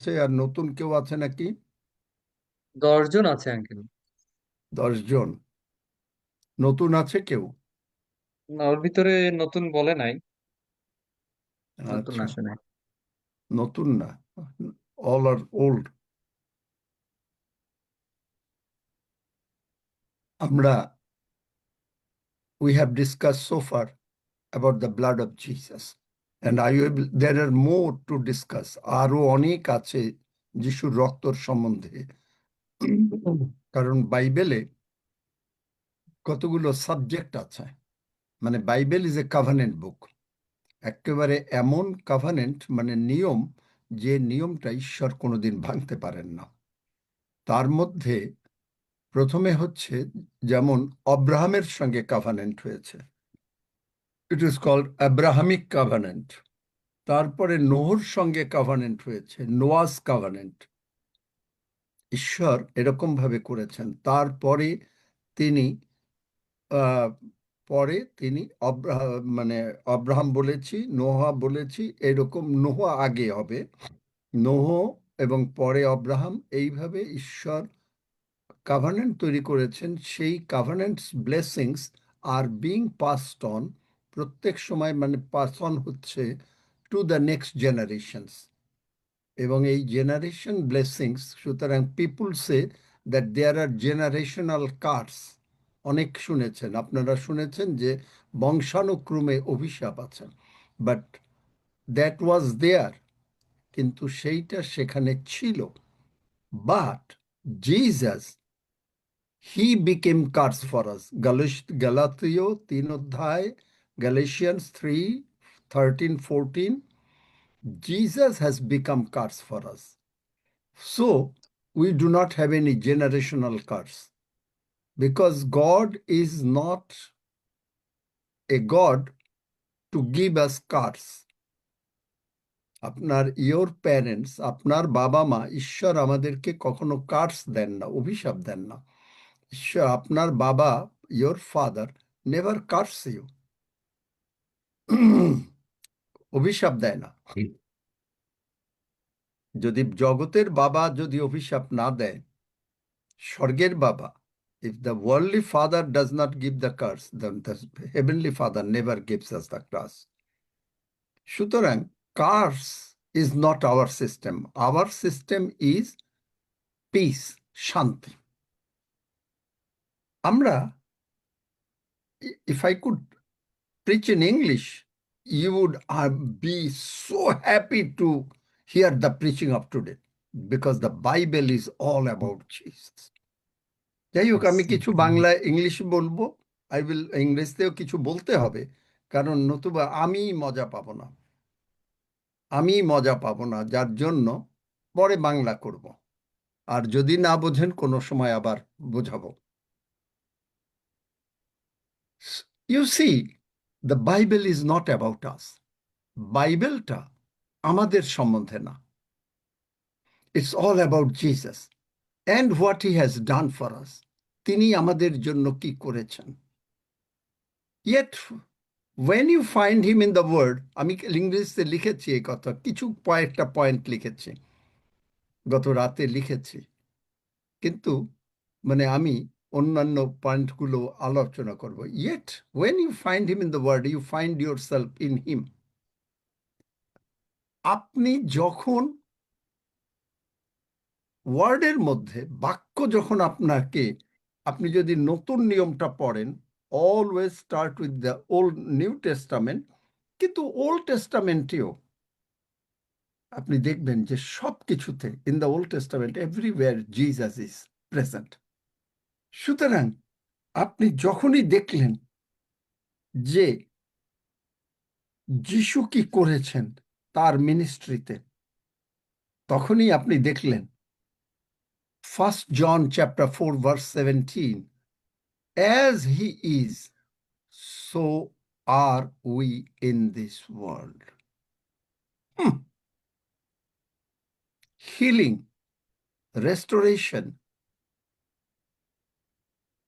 আর নতুন কেউ আছে নাকি? 10 জন আছে আঙ্কেল। 10 জন নতুন আছে কেউ? না, ওর ভিতরে নতুন বলে নাই। নতুন আচ্ছা, আসে নাই। নতুন না, অল আর ওল্ড। আমরা we have discussed so far about the blood of Jesus, and there are more to discuss. আরো অনেক আছে যিশুর রক্তর সম্বন্ধে। কারণ বাইবেলে কতগুলো সাবজেক্ট আছে। মানে বাইবেল ইজ এ কাভানেন্ট বুক, একেবারে এমন কাভানেন্ট, মানে নিয়ম, যে নিয়মটা ঈশ্বর কোনোদিন ভাঙতে পারেন না। তার মধ্যে প্রথমে হচ্ছে, যেমন অব্রাহামের সঙ্গে কাভানেন্ট হয়েছে, ইট ইজ কল্ড আব্রাহামিক কাভানেন্ট। তারপরে নোহর সঙ্গে কাভানেন্ট হয়েছে, নোয়াস কাভানেন্ট। ঈশ্বর এরকম ভাবে করেছেন। তারপরে তিনি আহ, পরে তিনি মানে অব্রাহাম বলেছি, নোহা বলেছি, এরকম নোহা আগে হবে, নোহ এবং পরে অব্রাহাম, এইভাবে ঈশ্বর কাভানেন্ট তৈরি করেছেন। সেই covenants blessings are being passed on প্রত্যেক সময়, মানে পাস অন হচ্ছে টু দ্য নেক্সট জেনারেশনস। এবং এই জেনারেশন ব্লেসিংস, সুতরাং people say that there are generational curse. অনেক শুনেছেন, আপনারা শুনেছেন যে বংশানুক্রমে অভিশাপ আছে, বাট দ্যাট ওয়াজ দেয়ার, কিন্তু সেইটা সেখানে ছিল। But Jesus, he became curse for us. গালাতীয় 3 অধ্যায়, Galatians 3:13-14, Jesus has become curse for us. So we do not have any generational curse, because God is not a God to give us curse. আপনার your parents, আপনার বাবা মা, ঈশ্বর আমাদেরকে কখনো curse দেন না, অভিশাপ দেন না। ঈশ্বর, আপনার বাবা, your father never curse you, অভিশাপ দেয় না। যদি জগতের বাবা যদি অভিশাপ না দেয়, স্বর্গের বাবা, if the worldly father does not give the curse, then the heavenly father never gives us the curse. সুতরাং curse is not our system. Our system is peace, শান্তি। আমরা, if I could preach in English, you would be so happy to hear the preaching of today, because the Bible is all about Jesus. যাই হোক, আমি কিছু Bangla English বলবো। I will, ইংরেজিতেও কিছু বলতে হবে, কারণ নতুবা আমি মজা পাবো না। আমি মজা পাবো না, যার জন্য পরে বাংলা করব। আর যদি না বোঝেন, কোনো সময় আবার বোঝাবো। You see, the bible is not about us. বাইবেলটা আমাদের সম্বন্ধে না। It's all about Jesus and what he has done for us. তিনি আমাদের জন্য কি করেছেন। Yet when you find him in the word, আমি ইংরেজিতে লিখেছি এই কথা, কিছু কয়েকটা পয়েন্ট লিখেছি, গত রাতে লিখেছি, কিন্তু মানে আমি অন্যান্য পয়েন্টগুলো আলোচনা করব। yet when you find him in the word, you find yourself in him. আপনি যখন ওয়ার্ডের মধ্যে, বাক্য যখন আপনাকে, আপনি যদি নতুন নিয়মটা পড়েন, always start with the old new testament, কিন্তু ওল্ড টেস্টামেন্টেও আপনি দেখবেন যে সব কিছুতে, in the old testament everywhere Jesus is present. সুতরাং আপনি যখনই দেখলেন যে যিশু কি করেছেন তার মিনিস্ট্রিতে, তখনই আপনি দেখলেন 1 John chapter 4 verse 17, as he is, so are we in this world. Healing, restoration,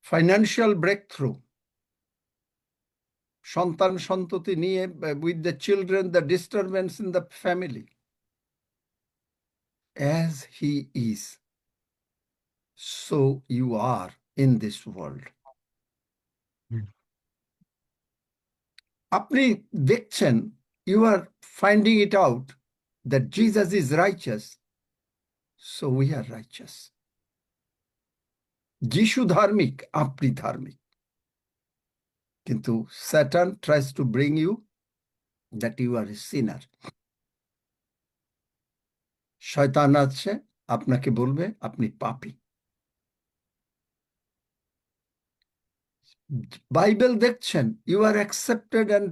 financial breakthrough, সন্তান সন্ততি নিয়ে, with the children, the disturbance in the family, as he is, so you are in this world. আপনি দেখছেন, you are finding it out that Jesus is righteous, so we are righteous. যিশু ধার্মিক, আপনি ধার্মিক। কিন্তু Satan tries to bring you that you are a sinner. শয়তান আছে, আপনাকে বলবে আপনি পাপী। বাইবেল দেখছেন, you are accepted and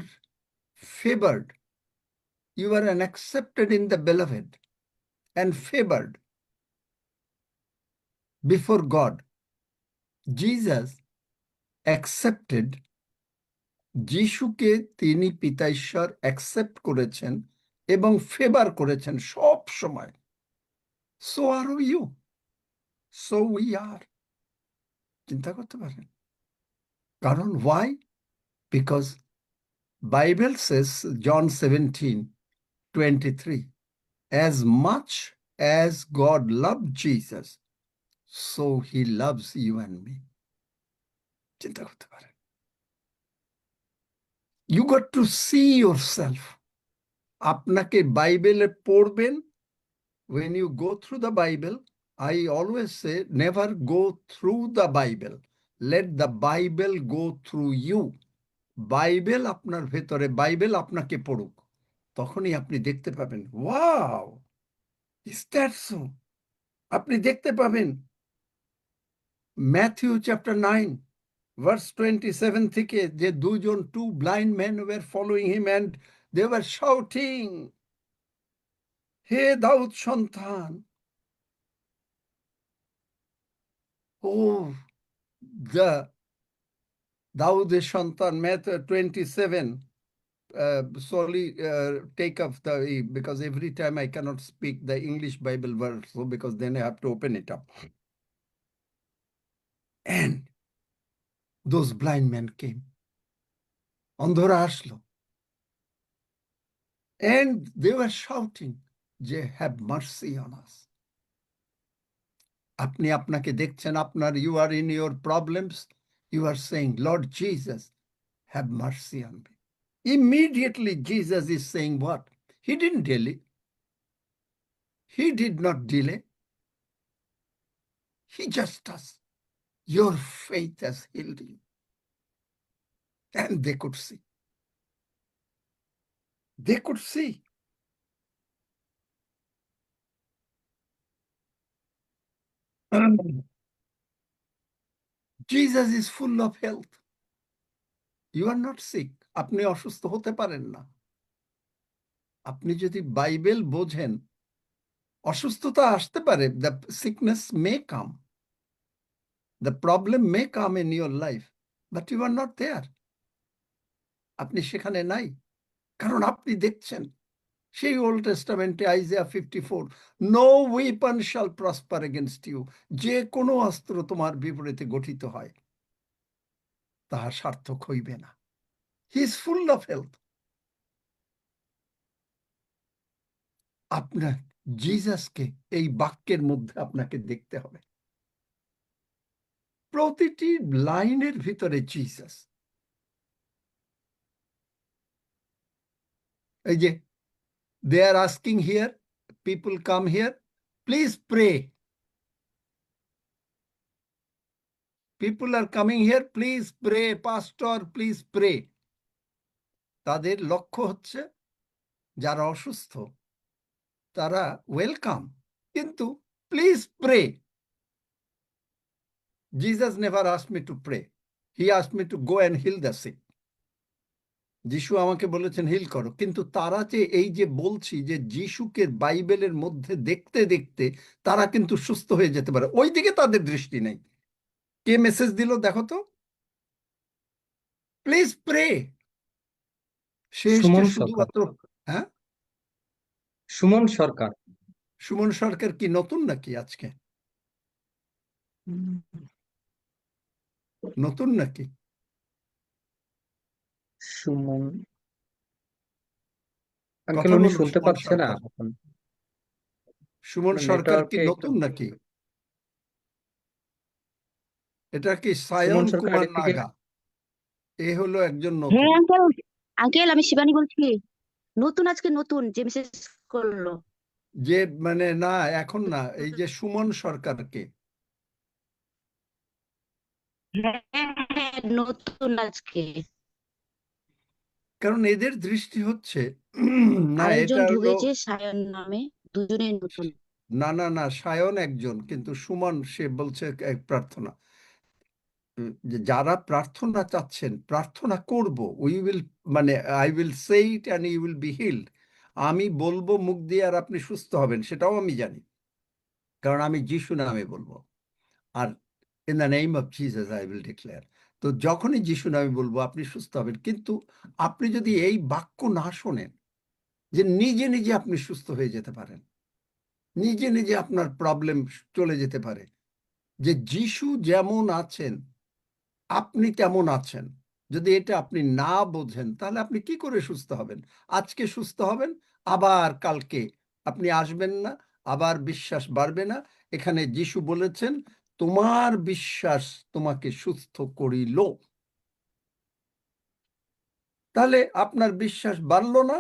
favored. You are an accepted in the beloved and favored before God. Jesus accepted, যিশুকে তিনি পিতা ঈশ্বর অ্যাকসেপ্ট করেছেন এবং ফেভার করেছেন সব সময়। So are you, so we are. চিন্তা করতে পারেন কারণ, why? Because Bible says, John 17:23, as much as God loved Jesus, so he loves you and me. চিন্তা করতে পারেন। You got to see yourself. আপনাকে বাইবেলে পড়বেন। When you go through the Bible, I always say, never go through the Bible. Let the Bible go through you. Bible আপনার ভেতরে, Bible আপনাকে পড়ুক। তখনই আপনি দেখতে পাবেন, ওয়াও, ইজ দ্যাট সো? আপনি দেখতে পাবেন ম্যাথিউ চ্যাপ্টার 9 ভার্স 27 থেকে, যে দুজন, two blind men were following him and they were shouting, hey দাউদ সন্তান, ও the দাউদের সন্তান, Matt 27, sorry, take up the, because every time I cannot speak the English Bible verse, so because then I have to open it up. And those blind men came. অন্ধরা আসলো, and they were shouting, যে have mercy on us. আপনি আপনাকে দেখছেন, আপনার, you are in your problems, you are saying, Lord Jesus, have mercy on me. Immediately Jesus is saying what? He didn't delay. He did not delay. He just does. Your faith has healed you. And they could see. They could see. Jesus is full of health. You are not sick. আপনি অসুস্থ হতে পারেন না। আপনি যদি Bible বোঝেন, অসুস্থতা আসতে পারে, the sickness may come, the problem may come in your life, but you are not there. আপনি সেখানে নাই, কারণ আপনি দেখছেন সেই ওল্ড টেস্টামেন্টে আইজিয়া 54, নো ওয়েপন শাল প্রসপার এগেনস্ট ইউ, যে কোনো অস্ত্র তোমার বিপরীতে গঠিত হয় তাহা সার্থক হইবে না। He is full of health. আপনার জিসাসকে এই বাক্যের মধ্যে আপনাকে দেখতে হবে, প্রতিটি লাইনের ভিতরে জিসাস। এই যে they are asking here, people come here, please pray. People are coming here, please pray, pastor, please pray. তাদের লক্ষ্য হচ্ছে যারা অসুস্থ তারা ওয়েলকাম, কিন্তু please pray. Jesus never asked me to pray. He asked me to go and heal the sick. যিশু আমাকে বলেছেন হিল করো, কিন্তু তারা যে এই যে বলছি যে যিশুকে বাইবেলের মধ্যে দেখতে দেখতে তারা কিন্তু সুস্থ হয়ে যেতে পারে, ওই দিকে তাদের দৃষ্টি নেই। কে মেসেজ দিল দেখো তো, প্লিজ প্রে। সে এসছে সুমন সরকার। শুধুমাত্র, হ্যাঁ, সুমন সরকার। সুমন সরকার কি নতুন নাকি? আজকে নতুন নাকি? সুমন আঙ্কেল, কথা উনি বলো শুনতে সুমন পাচ্ছে না সরকার। এখন। সুমন সরকার কি নেটওয়ার্কে একটু নতুন নাকি? এটা কি সুমন সায়ন সরকার কুমার আগের থেকে। নাগা? এ হলো একজন নতুন, হ্যাঁ আঙ্কেল, আঙ্কেল আমি শিবানী বলছি। নতুন, আজকে নতুন যে মেসেজ করলো। যে মানে না এখন না, এই যে সুমন সরকারকে। হ্যাঁ হ্যাঁ, নতুন আজকে। কারণ এদের দৃষ্টি হচ্ছে না, এটা আরেকজন হলো ঢুকেছে সায়ন নামে, দুজনেই নতুন। না না না, সায়ন একজন, কিন্তু সুমন সে বলছে এক প্রার্থনা। যে যারা প্রার্থনা চাচ্ছেন, প্রার্থনা করব, উই উইল, মানে I will say it and you will be healed. আমি বলবো মুখ দিয়ে আর আপনি সুস্থ হবেন, সেটাও আমি জানি, কারণ আমি যিশু নামে বলবো। আর in the name of Jesus I will declare. তো যখনই যিশু নামে বলবো আপনি সুস্থ হবেন। কিন্তু আপনি যদি এই বাক্য না শোনেন যে নিজে নিজে আপনি সুস্থ হয়ে যেতে পারেন, নিজে নিজে আপনার প্রবলেম চলে যেতে পারে, যে যিশু যেমন আছেন আপনি তেমন আছেন, যদি এটা আপনি না বোঝেন তাহলে আপনি কি করে সুস্থ হবেন? আজকে সুস্থ হবেন, আবার কালকে আপনি আসবেন না, আবার বিশ্বাস বাড়বে না। এখানে যিশু বলেছেন, তোমার বিশ্বাস তোমাকে সুস্থ করিল। তাহলে আপনার বিশ্বাস বাড়লো না।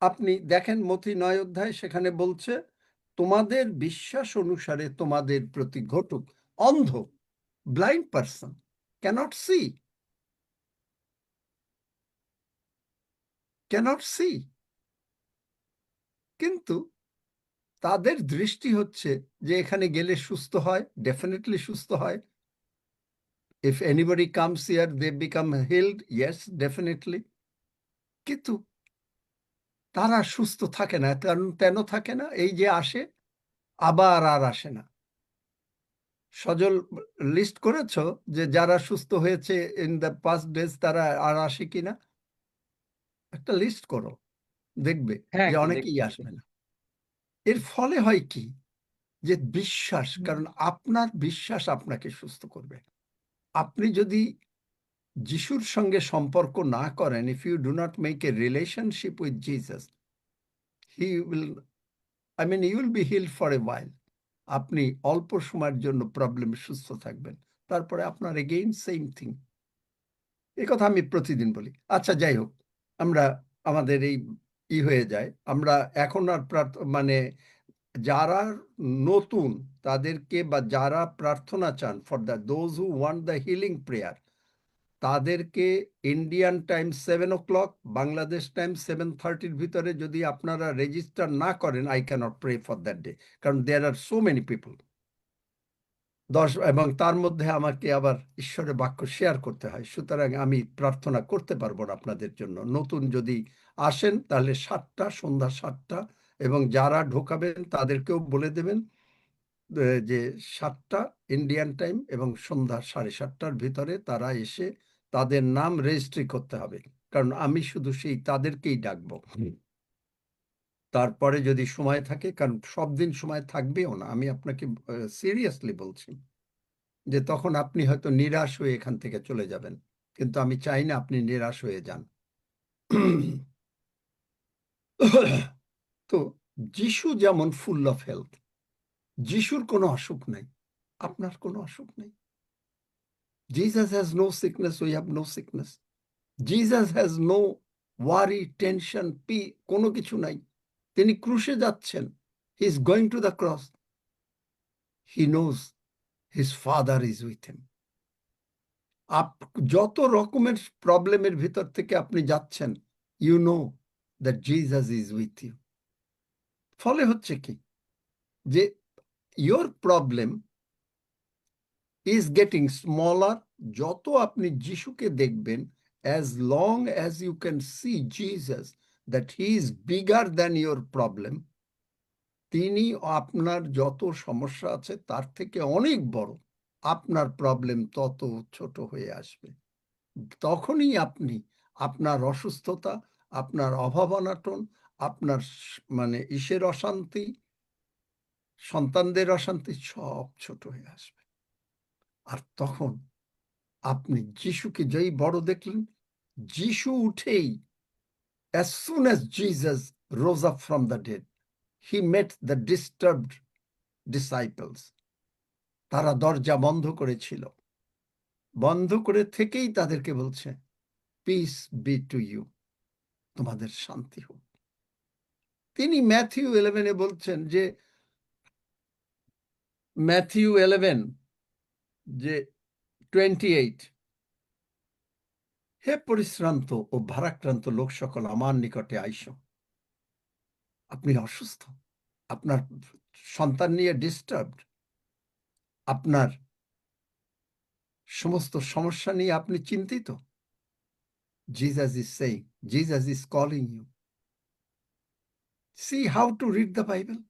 আপনি দেখেন মথি ৯ অধ্যায়, সেখানে বলছে তোমাদের বিশ্বাস অনুসারে তোমাদের প্রতি ঘটুক। অন্ধ, blind person can't see, can't see. কিন্তু তাদের দৃষ্টি হচ্ছে যে এখানে গেলে সুস্থ হয়, ডেফিনেটলি সুস্থ হয়। If anybody comes here they become healed, yes definitely. কিন্তু তারা সুস্থ থাকে না। কারণ কেন থাকে না? এই যে আসে, আবার আর আসে না। সজল লিস্ট করেছো যে যারা সুস্থ হয়েছে ইন দ্য পাস্ট ডেজ তারা আর আসে কিনা? একটা লিস্ট করো, দেখবে হ্যাঁ যে আঙ্কেল, অনেকেই দেখতেছি। আসবে না। এর ফলে হয় কি? যে বিশ্বাস, কারণ আপনার বিশ্বাস আপনাকে সুস্থ করবে। আপনি যদি যিশুর সঙ্গে সম্পর্ক না করেন, if you do not make a relationship with Jesus, he will, I mean you will be healed for a while. আপনি অল্প সময়ের জন্য প্রবলেম সুস্থ থাকবেন, তারপরে আপনার এগেইন সেম থিং। এই কথা আমি প্রতিদিন বলি। আচ্ছা যাই হোক, আমরা আমাদের এই হয়ে যায়, আমরা এখন আর মানে যারা নতুন তাদেরকে, বা যারা প্রার্থনা চান for the those who want the healing prayer, তাদেরকে Indian time 7 o'clock, Bangladesh time 7:30 ভিতরে যদি আপনারা রেজিস্টার না করেন, I cannot pray for that day, কারণ there are so many people. এবং তার মধ্যে আমাকে আবার ঈশ্বরের বাক্য শেয়ার করতে হয়, সুতরাং আমি প্রার্থনা করতে পারবো না আপনাদের জন্য। নতুন যদি আসেন তাহলে 7টা, সন্ধ্যা 7টা, এবং যারা ঢোকাবেন তাদেরকেও বলে দেবেন যে 7টা ইন্ডিয়ান টাইম এবং সন্ধ্যা 7:30টার ভিতরে তারা এসে তাদের নাম রেজিস্ট্রি করতে হবে, কারণ আমি শুধু সেই তাদেরকেই ডাকবো। তারপরে যদি সময় থাকে, কারণ সব দিন সময় থাকবেও না, আমি আপনাকে সিরিয়াসলি বলছি, যে তখন আপনি হয়তো নিরাশ হয়ে এখান থেকে চলে যাবেন, কিন্তু আমি চাই না আপনি নিরাশ হয়ে যান। তো যিশু যেমন ফুল অফ হেলথ, যিশুর কোনো অসুখ নাই, আপনার কোনো অসুখ নেই। Jesus has no sickness, we have no sickness. Jesus has no worry, tension, কোনো কিছু নাই। তিনি ক্রুশে যাচ্ছেন, he is going to the cross, he knows his father is with him. যত রকমের প্রবলেমের ভিতর থেকে আপনি যাচ্ছেন, you know that Jesus is with you. ফলে হচ্ছে কি, যে your problem is getting smaller. যত আপনি যিশুকে দেখবেন, as long as you can see Jesus, that he is bigger than your problem, তিনি আপনার যত সমস্যা আছে তার থেকে অনেক বড়, আপনার প্রবলেম তত ছোট হয়ে আসবে। তখনই আপনি আপনার অসুস্থতা, আপনার অভাব অনাটন, আপনার মানে ইসের অশান্তি, সন্তানদের অশান্তি, সব ছোট হয়ে আসবে। আর তখন আপনি যিশুকে যেই বড় দেখলেন, যিশু উঠেই, as soon as Jesus rose up from the dead, He met the disturbed disciples. তারা দরজা বন্ধ করেছিল, বন্ধ করে থেকেই তাদেরকে বলছে, পিস বি টু ইউ, তোমাদের শান্তি হোক। তিনি ম্যাথিউ 11-এ বলছেন যে, ম্যাথিউ 11 যে 28, হে পরিশ্রান্ত ও ভারাক্রান্ত লোক সকল আমার নিকটে আইসো। আপনি অসুস্থ, আপনার সন্তান নিয়ে ডিস্টার্বড, আপনার সমস্ত সমস্যা নিয়ে আপনি চিন্তিত, Jesus is saying, Jesus is calling you. See how to read the Bible.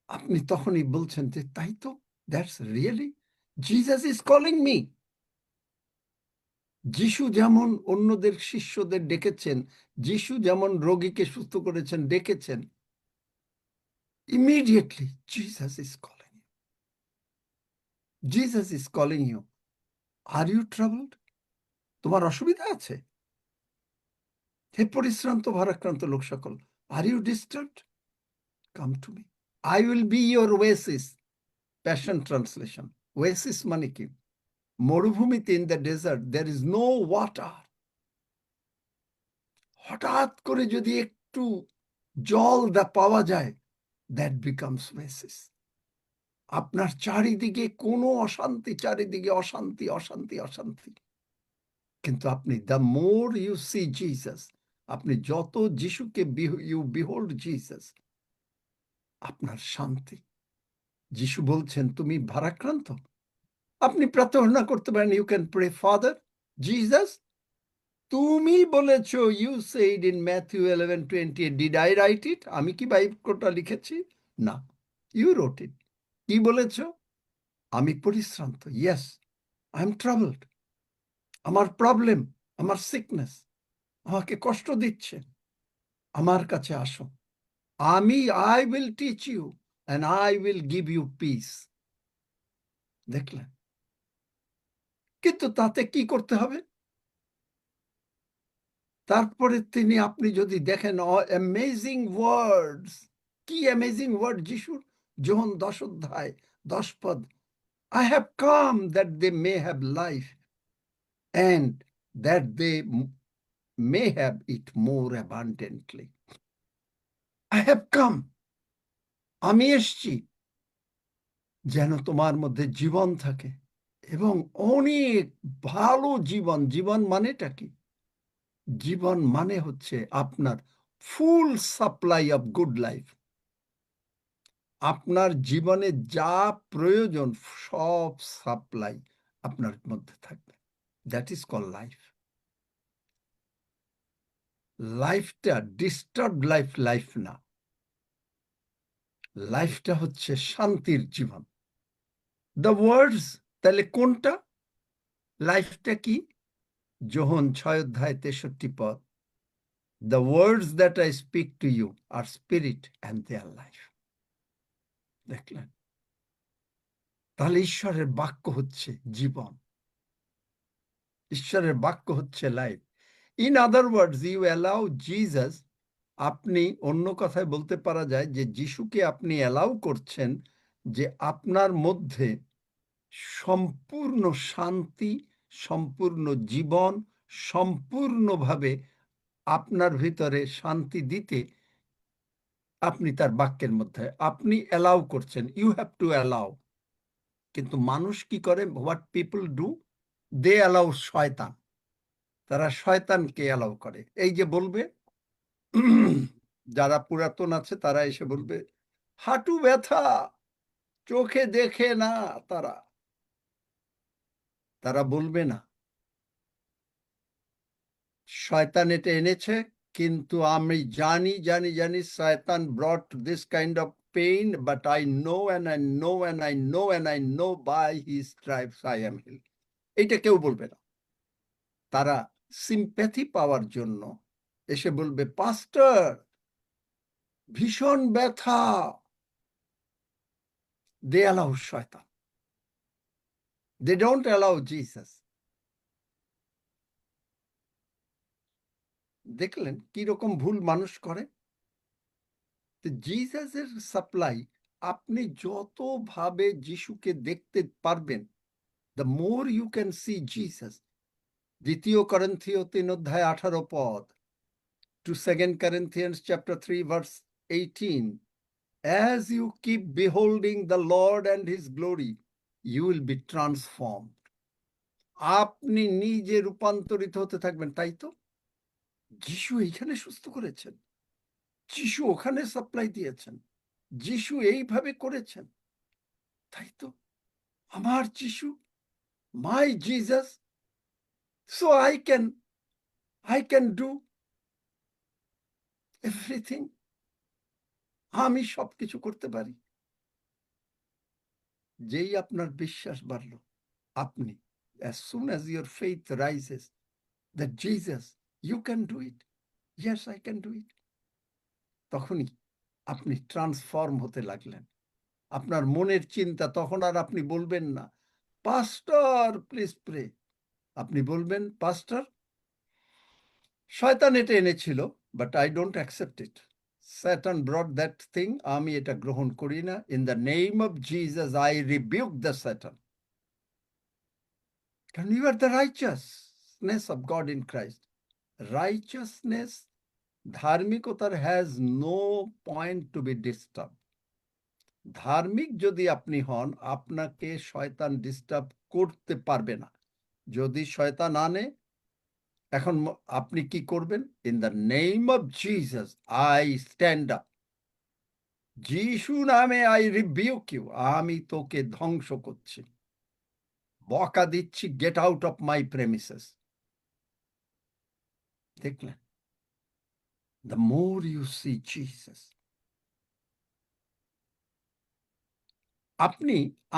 আপনি তখনই বলছেন যে তাই তো, that's really Jesus is calling me. যিশু যেমন অন্যদের শিষ্যদের ডেকেছেন, যিশু যেমন রোগীকে সুস্থ করেছেন, ডেকেছেন, immediately Jesus is calling you, Jesus is calling you. Are you troubled? তোমার অসুবিধা আছে? হে পরিশ্রান্ত ভারাক্রান্ত লোক সকল, are you disturbed? Come to me, I will be your oasis. Passion translation. Oasis মানে কি? মরুভূমিতে, in the desert there is no water. হঠাৎ করে যদি একটু জল পাওয়া যায়, দ্যাট বিকামস ওয়েসিস। আপনার চারিদিকে কোনো অশান্তি, চারিদিকে অশান্তি অশান্তি অশান্তি, কিন্তু আপনি the more you see Jesus, আপনি যত যিশুকে ইউ বিহোল্ড জিসাস, আপনার শান্তি। যিশু বলছেন তুমি ভারাক্রান্ত, আপনি প্রার্থনা করতে পারেন, you can pray, father Jesus, তুমি বলেছো, you said in Matthew 11:20, did I write it? আমি কি বাইবেলটা লিখেছি? না, ইউ রোট ইট। কি বলেছো? আমি পরিশ্রান্ত, ইয়েস, আই এম ট্রাবলড, আমার প্রবলেম, আমার সিকনেস আমাকে কষ্ট দিচ্ছে, আমার কাছে আসো, আমি I will teach you and I will give you peace. দেখলেন? কিন্তু তাতে কি করতে হবে? তারপরে তিনি, আপনি যদি দেখেন, অ্যামেজিং ওয়ার্ডস, কি অ্যামেজিং ওয়ার্ড যিশুর! যোহন 10 অধ্যায় 10 পদ, I have come that they may have life and that they may have it more abundantly. I have come, আমি এসছি যেন তোমার মধ্যে জীবন থাকে, এবং অনেক ভালো জীবন। জীবন মানেটা কি? জীবন মানে হচ্ছে আপনার ফুল সাপ্লাই অফ গুড লাইফ। আপনার জীবনে যা প্রয়োজন সব সাপ্লাই আপনার মধ্যে থাকবে। That is call life. লাইফটা ডিস্টার্ব লাইফ, লাইফ না। লাইফটা হচ্ছে শান্তির জীবন। দ্য ওয়ার্ডস, তাহলে কোনটা? লাইফটা কি? যোহন 6 অধ্যায় 63 পদ, the words that I speak to you are spirit and they are life. দেখলেন? তাহলে ঈশ্বরের বাক্য হচ্ছে জীবন, ঈশ্বরের বাক্য হচ্ছে life. In other words, you allow Jesus, আপনি, অন্য কথায় বলতে পারা যায় যে যিশুকে আপনি অ্যালাউ করছেন যে আপনার মধ্যে সম্পূর্ণ শান্তি, সম্পূর্ণ জীবন, সম্পূর্ণভাবে আপনার ভিতরে শান্তি দিতে আপনি তার বাক্যের মধ্যে আপনি অ্যালাউ করছেন। You have to allow. কিন্তু মানুষ কি করে? What people do, they allow শয়তান। তারা শয়তানকে অ্যালাউ করে। এই যে বলবে, যারা পুরাতন আছে তারা এসে বলবে, হাঁটু ব্যথা, চোখে দেখে না, তারা তারা বলবে না শয়তান এটা এনেছে, কিন্তু আমি জানি জানি জানি শয়তান brought this kind of pain, but I know and I know and I know and I know by his stripes I am healed. এটা কেউ বলবে না। তারা সিম্প্যাথি পাওয়ার জন্য এসে বলবে, পাস্টর ভীষণ ব্যথা। They allow শয়তান, they don't allow Jesus. দেখলেন কি রকম ভুল মানুষ করে? জিসাসের সাপ্লাই আপনি যতভাবে যিশুকে দেখতে পারবেন, the more you can see Jesus. 2 Corinthians 3:18 to 2 Corinthians chapter 3 verse 18. As you keep beholding the Lord and his glory, you will be transformed. আপনি নিজে রূপান্তরিত হতে থাকবেন, তাই তো? যিশু এইখানে সুস্থ করেছেন, যিশু ওখানে সাপ্লাই দিয়েছেন, যিশু এইভাবে করেছেন, তাই তো? আমার যিশু, মাই Jesus, so I can do everything. আমি সবকিছু করতে পারি। যেই আপনার বিশ্বাস বাড়লো, আপনি, as soon as your faith rises that Jesus, you can do it, yes I can do it, তখনই আপনি ট্রান্সফর্ম হতে লাগলেন। আপনার মনের চিন্তা তখন আর আপনি বলবেন না, পাস্টর প্লিজ প্রে। আপনি বলবেন, পাস্টর শয়তান এটা এনেছিল, but I don't accept it. Satan brought that thing, আমি এটা গ্রহণ করি না। In the name of Jesus, I rebuke the Satan. And you are the righteousness of God in Christ. Righteousness, ধার্মিকতার has no point to be disturbed. ধার্মিক যদি আপনি হন, আপনাকে শয়তান ডিস্টার্ব করতে পারবে না। যদি শয়তান আনে, এখন আপনি কি করবেন? In the name of Jesus I stand up. যিশু নামে আই রিবিউক ইউ, আমি তোকে ধ্বংস করছি, বকা দিচ্ছি, get out of my premises. দেখলেন? The more you see Jesus,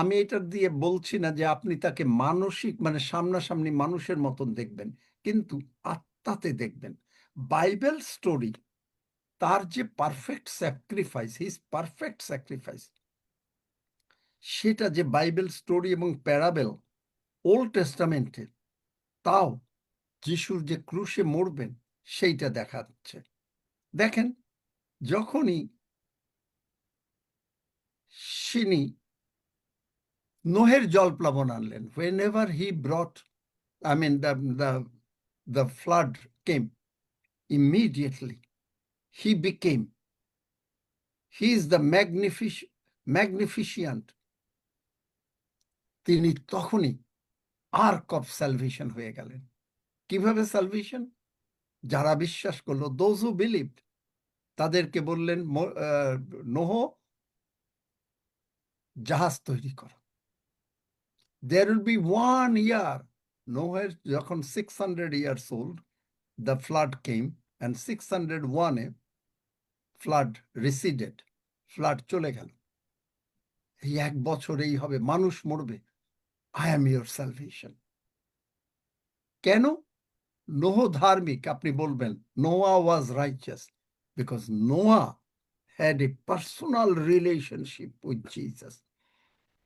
আমি এটা দিয়ে বলছি না যে আপনি তাকে মানসিক মানে সামনাসামনি মানুষের মতন দেখবেন, কিন্তু আত্মাতে দেখবেন। বাইবেল স্টোরি, তার যে perfect sacrifice, his perfect sacrifice, সেটা যে বাইবেল স্টোরি এবং প্যারাবেল ওল্ড টেস্টামেন্টের, তাও যিশুর যে ক্রুশে মরবেন সেইটা দেখাচ্ছে। দেখেন, যখনই তিনি নোহের জল প্লাবন আনলেন, whenever he brought, I mean the flood came, immediately he is the magnificent, তিনি তখনই আর্ক অফ সালভেশন হয়ে গেলেন। কিভাবে সালভেশন? যারা বিশ্বাস করলো, those who believed, তাদেরকে বললেন নোহ জাহাজ তৈরি করো। There will be 1 year, নোহের যখন 600 years old, the flood came, and 601-এ flood receded, flood চলে গেল। এই 1 বছর এই হবে, মানুষ মরবে, I am your salvation. কেন? নোহ ধার্মিক। আপনি বলবেন নোয়া was righteous because Noah had a personal relationship with Jesus.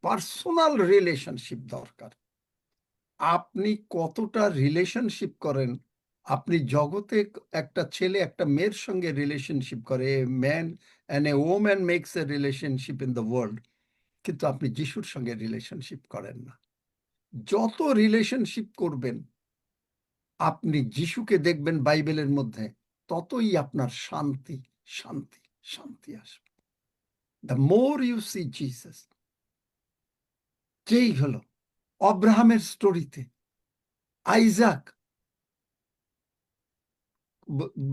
Personal relationship দরকার। আপনি কতটা রিলেশনশিপ করেন, আপনি জগতে একটা ছেলে একটা মেয়ের সঙ্গে রিলেশনশিপ করে, man and a woman makes a relationship in the world, কিন্তু আপনি যিশুর সঙ্গে রিলেশনশিপ করেন না। যত রিলেশনশিপ করবেন, আপনি যিশুকে দেখবেন বাইবেলের মধ্যে, ততই আপনার শান্তি শান্তি শান্তি আসবে। The more you see Jesus, যেই হলো অব্রাহামের স্টোরিতে আইজাক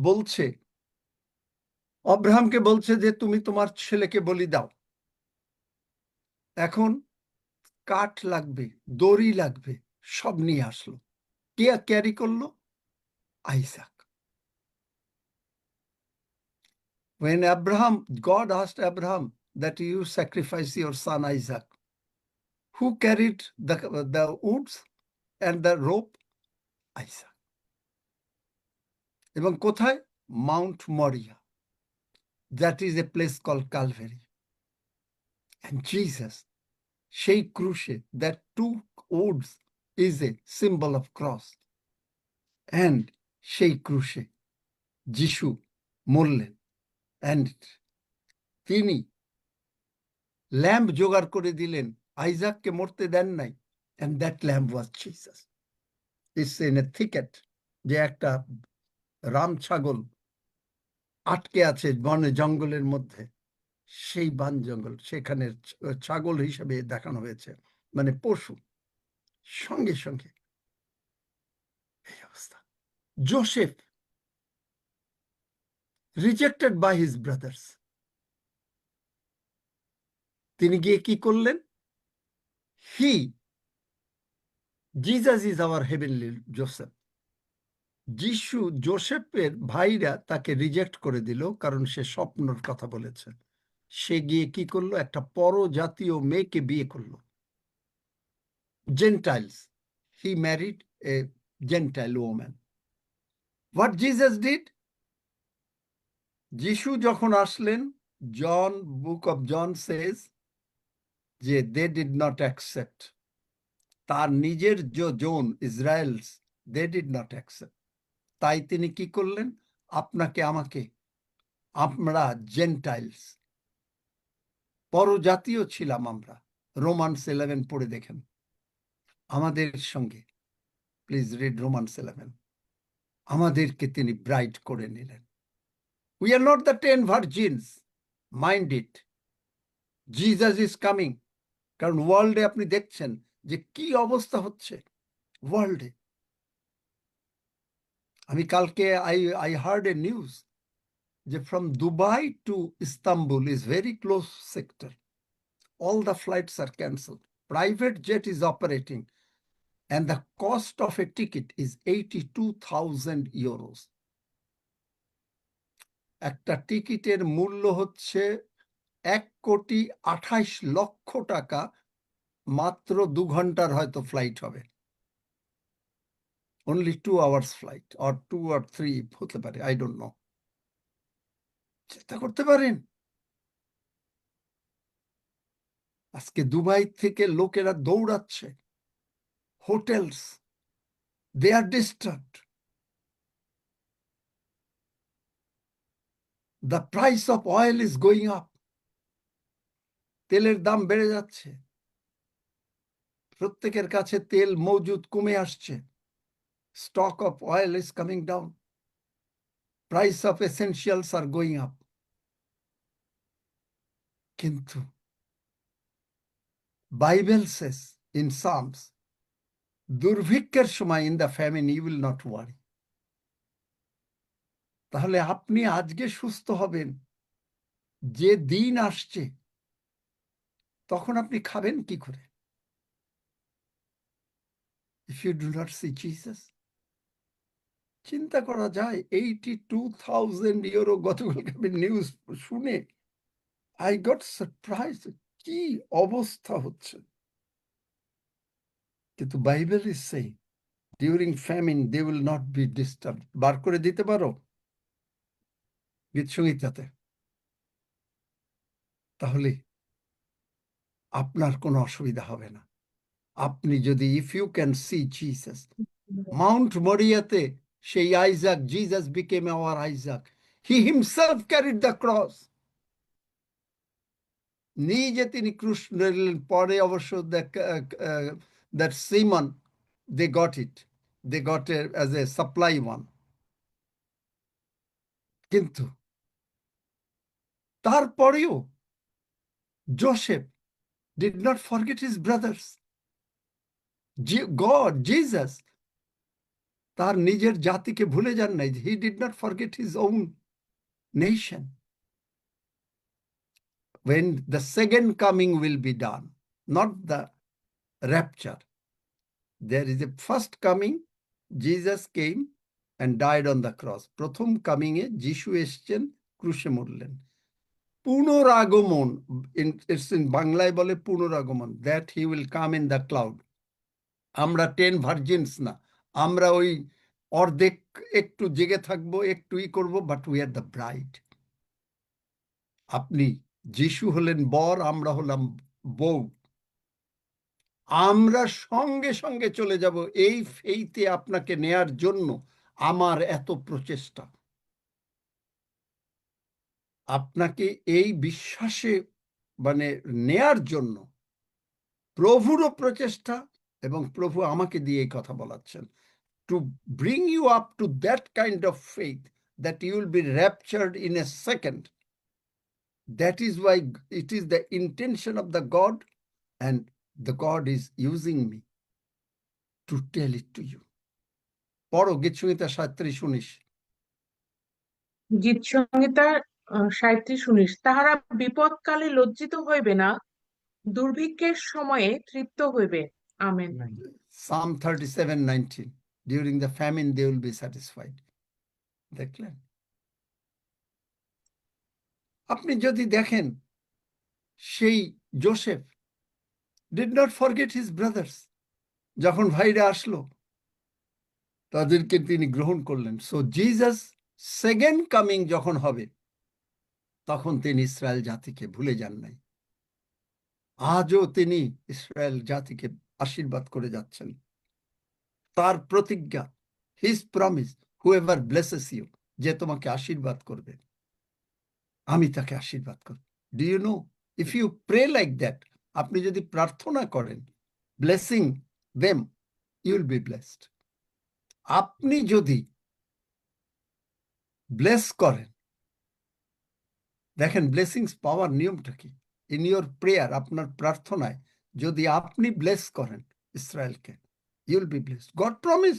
বলছে, অব্রাহামকে বলছে যে তুমি তোমার ছেলেকে বলি দাও। এখন কাঠ লাগবে, দড়ি লাগবে, সব নিয়ে আসলো। কে ক্যারি করলো? Isaac. When God asked Abraham that you sacrifice your son Isaac, who carried the woods and the rope? Isaac. এবং কোথায়? মাউন্ট মরিয়া, that is a place called Calvary. And Jesus, সেই ক্রুশে, that 2 woods is a symbol of cross, and সেই ক্রুশে যিশু মরলেন, and তিনি lamp জোগাড় করে দিলেন, আইজাককে মরতে দেন নাই, and that lamb was Jesus. It's in a thicket, যে একটা রাম ছাগল আটকে আছে বনে জঙ্গলের মধ্যে, সেই বন জঙ্গল, সেখানে ছাগল হিসেবে দেখানো হয়েছে, মানে পশু। সঙ্গে সঙ্গে এই অবস্থা। Joseph rejected by his brothers, তিনি গিয়ে কি করলেন? Jesus is our heavenly Joseph. যিশু, জোসেফের ভাইরা তাকে রিজেক্ট করে দিল, কারণ সে স্বপ্নর কথা বলেছে। সে গিয়ে কি করলো? একটা পরজাতীয় মেয়েকে বিয়ে করলো, gentiles. He married a gentile woman. What Jesus did? যিশু যখন আসলেন, জন, বুক অফ জন সেজ যে দে ডিড নট অ্যাকসেপ্ট। তার নিজের জন Israels, they did not accept. তাই তিনি কি করলেন? আপনাকে আমাকে, আমরা জেন্টাইলস, পরজাতীয় ছিলাম আমরা। রোমান্স 11 পড়ে দেখেন আমাদের সঙ্গে, প্লিজ রিড রোমান্স 11। আমাদেরকে তিনি ব্রাইট করে নিলেন। We are not the 10 virgins, mind it. Jesus is coming. কারণ ওয়ার্ল্ডে আপনি দেখছেন যে কি অবস্থা হচ্ছে ওয়ার্ল্ডে। আমি কালকে আই হার্ড এ নিউজ যে from Dubai to Istanbul is very close sector. All the flights are cancelled. Private jet is operating and the cost of a ticket is 82,000 euros. একটা টিকিটের মূল্য হচ্ছে 1,28,00,000 টাকা। মাত্র 2 ঘন্টার হয়তো ফ্লাইট হবে, only 2 hours flight or 2 or 3 হতে পারে, I don't know. চিন্তা করতে পারেন? আজকে দুবাই থেকে লোকেরা দৌড়াচ্ছে, hotels, they are disturbed. The price of oil is going up. তেলের দাম বেড়ে যাচ্ছে, প্রত্যেকের কাছে তেল মজুদ কমে আসছে। Stock of oil is coming down. Price of essentials are going up. কিন্তু Bible says in Psalms, দুর্ভিক্ষের সময় in the famine you will not worry. তাহলে আপনি আজকে সুস্থ হবেন, যে দিন আসছে তখন আপনি খাবেন কি করে? If you do not see Jesus, চিন্তা করা যায় 82,000 ইউরো। গতকালকে আমি নিউজ শুনে I got surprised, কি অবস্থা হচ্ছে। কিন্তু Bible is saying during famine they will not be disturbed. বার করে দিতে পারো গীত সংহিতাতে? তাহলে আপনার কোনো অসুবিধা হবে না। আপনি যদি, if you can see Jesus, mount মরিয়াতে সেই Isaac, Jesus became our Isaac. He himself carried the cross. নিজে তিনি ক্রুশ নিলেন। পরে অবশ্য that Simon, they got it, they got it as a supply one. কিন্তু তারপরেও Joseph did not forget his brothers. God, Jesus, তার নিজের জাতিকে ভুলে যান নাই। He did not forget his own nation. When the second coming will be done, not the rapture. There is a first coming, Jesus came and died on the cross. প্রথম coming এ যিশু এসেছেন, ক্রুশে মরলেন। পুনরাগমন, বাংলায় বলে পুনরাগমন, that he will come in the cloud. আমরা 10 ভার্জিনস না, আমরা ওই অর্ধেক একটু জেগে থাকবো, একটু করব, but we are the bride. আপনি, যিশু হলেন বর, আমরা হলাম বউ। আমরা সঙ্গে সঙ্গে চলে যাব। এই ফেইতে আপনাকে নেয়ার জন্য আমার এত প্রচেষ্টা। আপনাকে এই বিশ্বাসে মানে নেয়ার জন্য প্রভুরও প্রচেষ্টা, এবং প্রভু আমাকে দিয়ে এই কথা বলাচ্ছেন, to bring you up to that kind of faith that you will be raptured in a second. That is why it is the intention of the God, and the God is using me to tell it to you. পড়ো গীতসংহিতা 37:19। গীত সংহিতা 37:19। তাহারা বিপদকালে লজ্জিত হইবে না, দুর্ভিক্ষের সময়ে তৃপ্ত হইবে। Amen. Psalm 37:19, during the famine they will be satisfied. দেখলেন? আপনি যদি দেখেন, সেই Joseph did not forget his brothers. যখন ভাইরা আসলো, তাদেরকে তিনি গ্রহণ করলেন। সো জিসাস সেকেন্ড কামিং যখন হবে, তখন তিনি ইসরায়েল জাতিকে ভুলে যান নাই। আজও তিনি ইসরায়েল জাতিকে আশীর্বাদ করে যাচ্ছেন। তার প্রতিজ্ঞা, his promise, whoever blesses you, যে তোমাকে আশীর্বাদ করবে, আমি তাকে আশীর্বাদ করব। Do you know, if you pray like that, আপনি যদি প্রার্থনা করেন blessing them, you will be blessed. আপনি যদি ব্লেস করেন, দেখেন ব্লেসিংস পাওয়ার নিয়মটা কি। ইন ইউর প্রেয়ার, আপনার প্রার্থনায় যদি আপনি ব্লেস করেন ইসরায়েলকে, you will be blessed. God promise.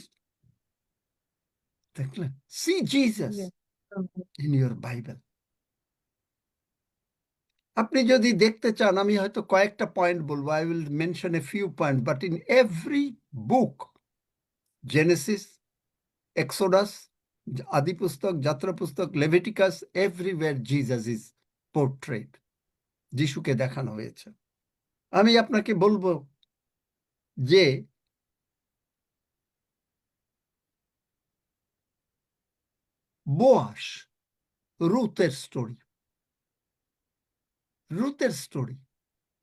দেখলেন? See Jesus in your bible. আপনি যদি দেখতে চান, আমি হয়তো কয়েকটা পয়েন্ট বলবো, I will mention a few point, but in every book, Genesis, Exodus, আদি পুস্তক, যাত্রা পুস্তক, Leviticus, everywhere Jesus is portrait. যিশুকে দেখানো হয়েছে। আমি আপনাকে বলবো যে বোয়াস, রুথের স্টোরি, রুথের story,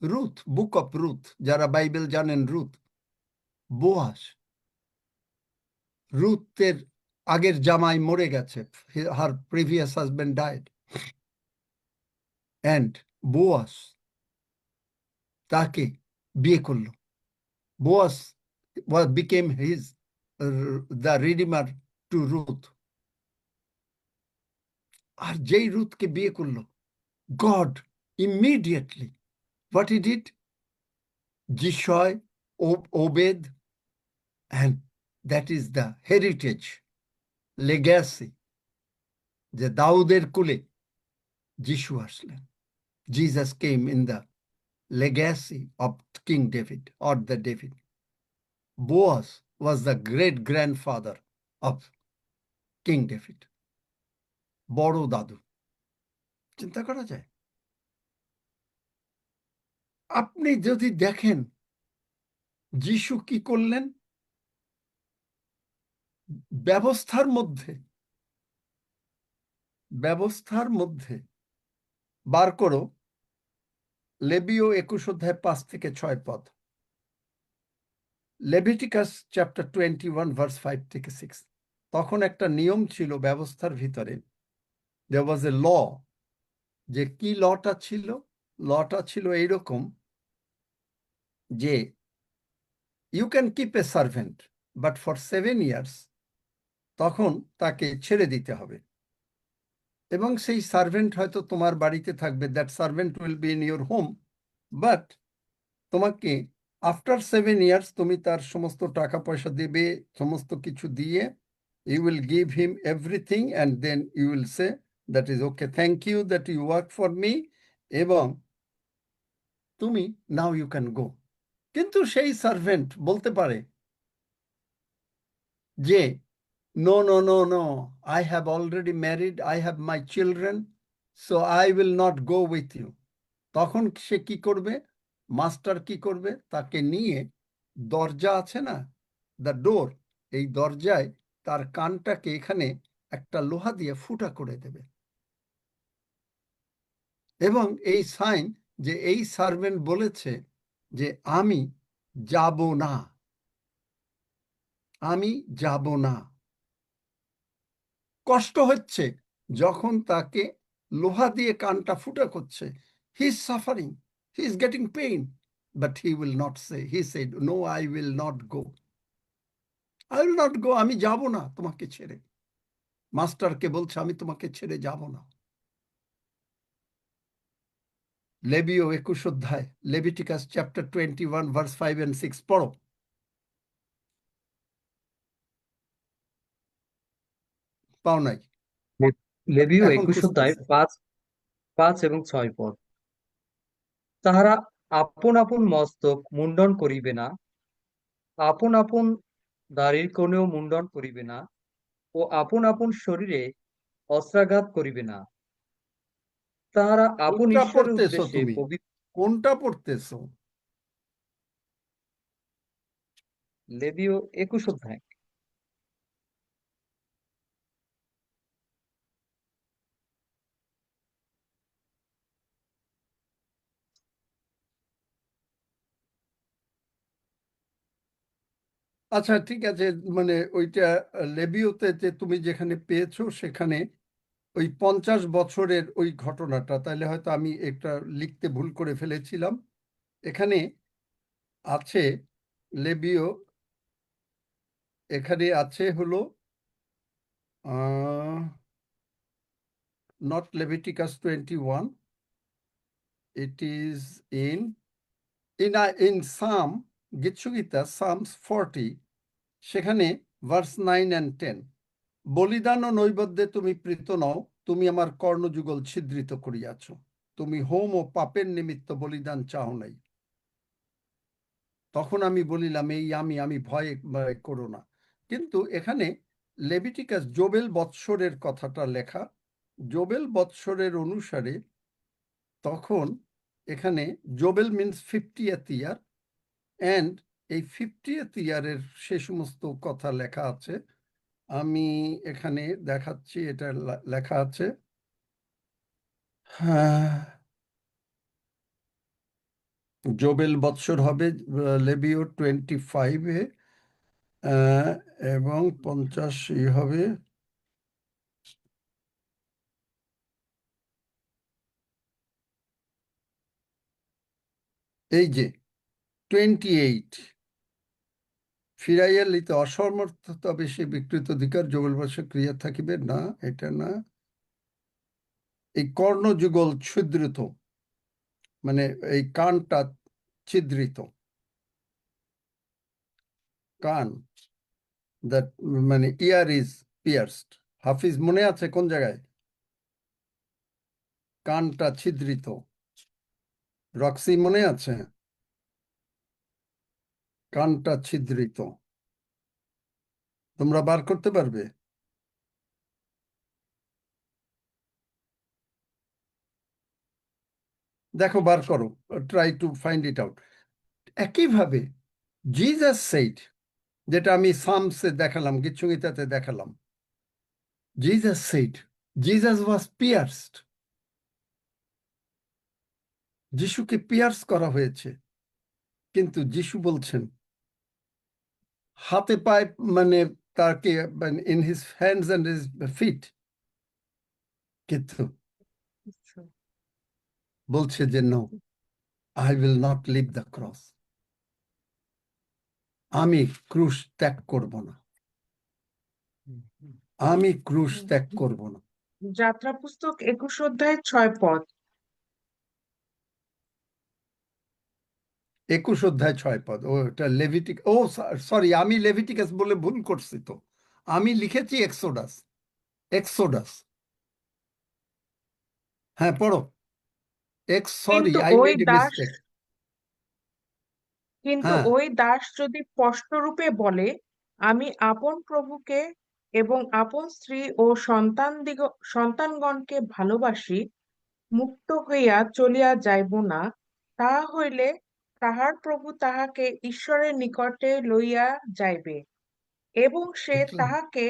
Ruth, book of Ruth, যারা বাইবেল জানেন, রুথ, বোয়াস, রুথের আগের জামাই মরে গেছে, her previous husband died, and Boaz তাকে বিয়ে করলো। Boaz became his the redeemer to Ruth. আর যেই রুথকে বিয়ে করলো, God immediately, what he did, Jishoi, Obed, and that is the heritage, legacy, যে দাউদের কুলে যিশু আসলেন। Jesus came in the legacy of King David, or the David. Boaz was the great grandfather of King David. বড় দাদু। চিন্তা করা যায়? আপনি যদি দেখেন যিশু কি করলেন, ব্যবস্থার মধ্যে বার করো লেবীয় 21:5-6 লেভিটিকাস চ্যাপ্টার 21 ভার্স 5-6। তখন একটা নিয়ম ছিল ব্যবস্থার ভিতরে, দেয়ার ওয়াজ এ ল। যে কি লটা ছিল? লটা ছিল এইরকম যে you can keep a servant, but for 7 years তখন তাকে ছেড়ে দিতে হবে, এবং সেই সার্ভেন্ট হয়তো তোমার বাড়িতে থাকবে। That servant will be in your home, but তোমাকে আফটার 7 ইয়ার্স তুমি তার সমস্ত টাকা পয়সা দেবে, সমস্ত কিছু দিয়ে, you will give him everything, and then you will say that is okay, thank you that you work for me, এবং তুমি নাও ইউ ক্যান গো। কিন্তু সেই সার্ভেন্ট বলতে পারে যে no no no no, I have already married, I have my children, so I will not go with you. তখন সে কি করবে? মাস্টার কি করবে? তাকে নিয়ে দরজা আছে না, দ্য ডোর, এই দরজায় তার কানটাকে এখানে একটা লোহা দিয়ে ফুটা করে দেবে, এবং এই সাইন যে এই সার্ভেন্ট বলেছে যে আমি যাব না, আমি যাব না। কষ্ট হচ্ছে যখন তাকে লোহা দিয়ে কানটা ফুটা করছে। He is suffering, he is getting pain, but he will not say, he said no, I will not go, I will not go, আমি যাব না তোমাকে ছেড়ে। মাস্টারকে বলছে আমি তোমাকে ছেড়ে যাব না। লেবিও 21 অধ্যায়, লেভিটিকাস চ্যাপ্টার 21 ভার্স 5 and 6 পড়ো। পাও নাই? লেবীয় এখন 21 অধ্যায় খুঁজতেছে। 5 এবং 6 পদ। তাহারা আপন আপন মস্তক মুন্ডন করিবে না, আপন আপন দাড়ির কোণেও মুন্ডন করিবে না, ও আপন আপন শরীরে অস্ত্রাঘাত করিবে না। তাহারা আপন কোনটা ঈশ্বরের পড়তেছো উদ্দেশ্যে তুমি? পবিত্র। কোনটা পড়তেছো? লেবীয় 21 অধ্যায়। আচ্ছা ঠিক আছে, মানে ওইটা লেবিওতে যে তুমি যেখানে পেয়েছো সেখানে ওই 50 বছরের ওই ঘটনাটা, তাহলে হয়তো আমি একটা লিখতে ভুল করে ফেলেছিলাম। এখানে আছে লেবিও, এখানে আছে হলো not Leviticus 21, it is in Psalm, গীতসংহিতা Psalms 40, সেখানে ভার্স 9 and 10, বলিদান ও নৈবেদ্যে তুমি প্রীত নও, তুমি আমার কর্ণযুগল ছিদ্রিত করিয়াছ, তুমি হোম ও পাপের নিমিত্ত বলিদান চাও নাই। তখন আমি বলিলাম এই আমি ভয় ভয় করো না। কিন্তু এখানে লেভিটিকাস জোবেল বৎসরের কথাটা লেখা, জোবেল বৎসরের অনুসারে তখন এখানে জোবেল মিনস 50th ইয়ার, অ্যান্ড এই 50th ইয়ারের সে সমস্ত কথা লেখা আছে। আমি এখানে দেখাচ্ছি, এটা লেখা আছে। হ্যাঁ, জোবেল বৎসর হবে লেবিও 25-এ, এবং 50 হবে এই যে 28, ফিরাইয়া লিতে অসমর্থ তবে সে বিকৃত অধিকার জোবেল বৎসর ক্রিয়া থাকিবে না, এটা না। এই কর্ণযুগল ছিদ্রিত, মানে এই কানটা ছিদ্রিত, কান, দ্যাট মানে ইয়ার ইজ পিয়ার্সড। হাফিজ মনে আছে কোন জায়গায়? কানটা ছিদ্রিত। রক্সি মনে আছে? কানটা ছিদ্রিত, তোমরা বার করতে পারবে? দেখো, বার করো, try to find it out. একইভাবে জিজাস সেইড, যেটা আমি সামসে দেখালাম, গীতসংহিতাতে দেখালাম, জিজাস সেইড, জিজাস ওয়াজ পিয়ার্সড, যিশুকে পিয়ার্স করা হয়েছে। কিন্তু যিশু বলছেন হাতে পায়ে, মানে তাকে in his hands and his feet, কিন্তু বলছে যে no, I will not leave the cross, আমি ক্রুশ ত্যাগ করব না, আমি ক্রুশ ত্যাগ করব না। যাত্রা পুস্তক 21 অধ্যায় 6 পদ। 21 অধ্যায় 6 পদ, ও এটা লেভিটিক, ও সরি, আমি লেভিটিকাস বলে ভুল করছি তো, আমি লিখেছি এক্সোডাস, এক্সোডাস। হ্যাঁ পড়ো, সরি, কিন্তু আই ওই মেড এ দাস মিস্টেক। কিন্তু হ্যাঁ, ওই দাস যদি স্পষ্টরূপে বলে, আমি আপন প্রভুকে এবং আপন স্ত্রী ও সন্তানগণকে ভালোবাসি, মুক্ত হইয়া চলিয়া যাইব না, তাহা হইলে তাহার প্রভু তাহাকে ঈশ্বরের নিকটে লইয়া যাইবে, এবং সে দেখলেন? তাহাকে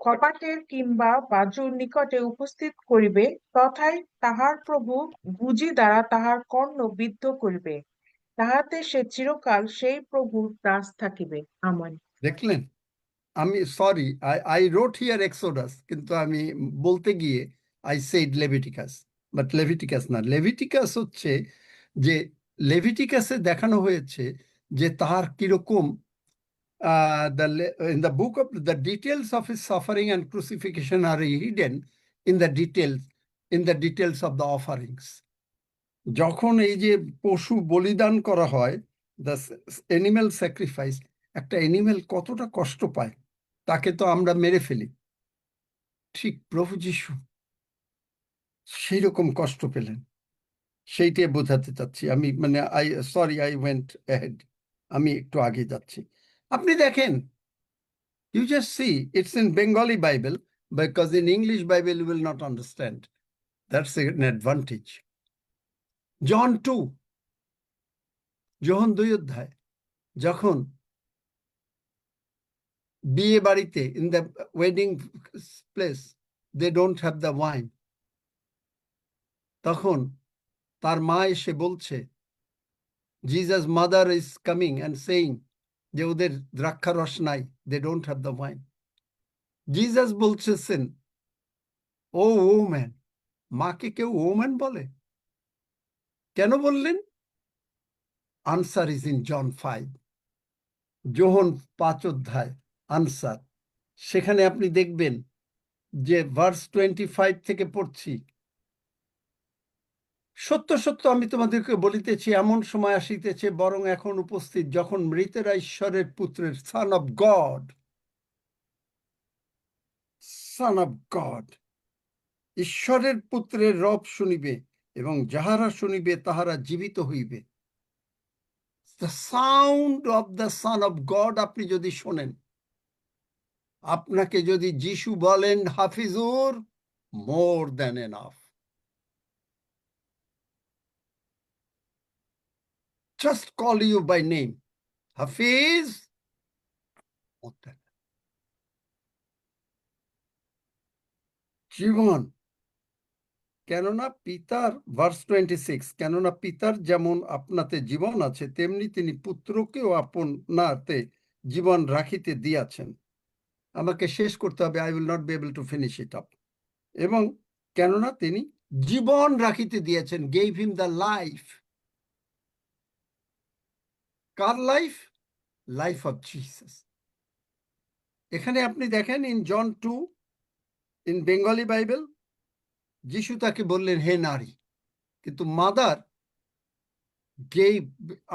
কপাটের কিংবা বাজুর নিকটে উপস্থিত করিবে, তথায় তাহার প্রভু গুজি দ্বারা তাহার কর্ণ বিদ্ধ করিবে, তাহাতে সে চিরকাল সেই প্রভুর দাস থাকিবে। আমেন। দেখলেন? আমি সরি, আই রোট হিয়ার এক্সোডাস, কিন্তু আমি বলতে গিয়ে I said Leviticus, but Leviticus না, Leviticus হচ্ছে যে লেভিটিকাসে দেখানো হয়েছে যে তার কিরকম in the book of the details of his suffering and crucifixion are hidden in the details of the offerings. যখন এই যে পশু বলিদান করা হয়, the animal sacrifice, একটা অ্যানিমেল কতটা কষ্ট পায়, তাকে তো আমরা মেরে ফেলি, ঠিক প্রভু যিশু সেই রকম কষ্ট পেলেন, সেইটাই বোঝাতে চাচ্ছি আমি। মানে আই ওয়েন্ট অ্যাহেড, আমি একটু আগে যাচ্ছি। আপনি দেখেন, you just see it's in Bengali Bible, because in English Bible you will not understand. That's an advantage. John 2, যোহন 2 অধ্যায়, যখন বিয়ে বাড়িতে in the wedding place they don't have the wine, তখন তার মা এসে বলছে, Jesus' mother is coming and saying যে ওদের দ্রাক্ষা রস নাই, they don't have the wine. Jesus বলছেন, ও ওম্যান, মাকে কেউ ওম্যান বলে? কেন বললেন? আনসার ইজ ইন জন 5, যোহন 5 অধ্যায় আনসার। সেখানে আপনি দেখবেন যে ভার্স 25 থেকে পড়ছি, সত্য সত্য আমি তোমাদেরকে বলিতেছি, এমন সময় আসিতেছে, বরং এখন উপস্থিত, যখন মৃতেরা ঈশ্বরের পুত্রের সন অফ গড ঈশ্বরের পুত্রের রব শুনিবে, এবং যাহারা শুনিবে তাহারা জীবিত হইবে। The sound of the son of god আপনি যদি শোনেন, আপনাকে যদি যিশু বলেন Hafizur, more than enough. Just call you by name, Hafiz, জীবন। কেননা পিতার, ভার্স 26, কেননা পিতার যেমন আপনাতে জীবন আছে, তেমনি তিনি পুত্রকেও আপনাতে জীবন রাখিতে দিয়াছেন। আমাকে শেষ করতে হবে, I will not be able to finish it up. এবং কেননা তিনি জীবন রাখিতে দিয়েছেন, গেভ হিম দ্য লাইফ। কার লাইফ? Life of Jesus. এখানে আপনি দেখেন in John 2, in Bengali Bible, যিশু তাকে বললেন হে নারী, কিন্তু mother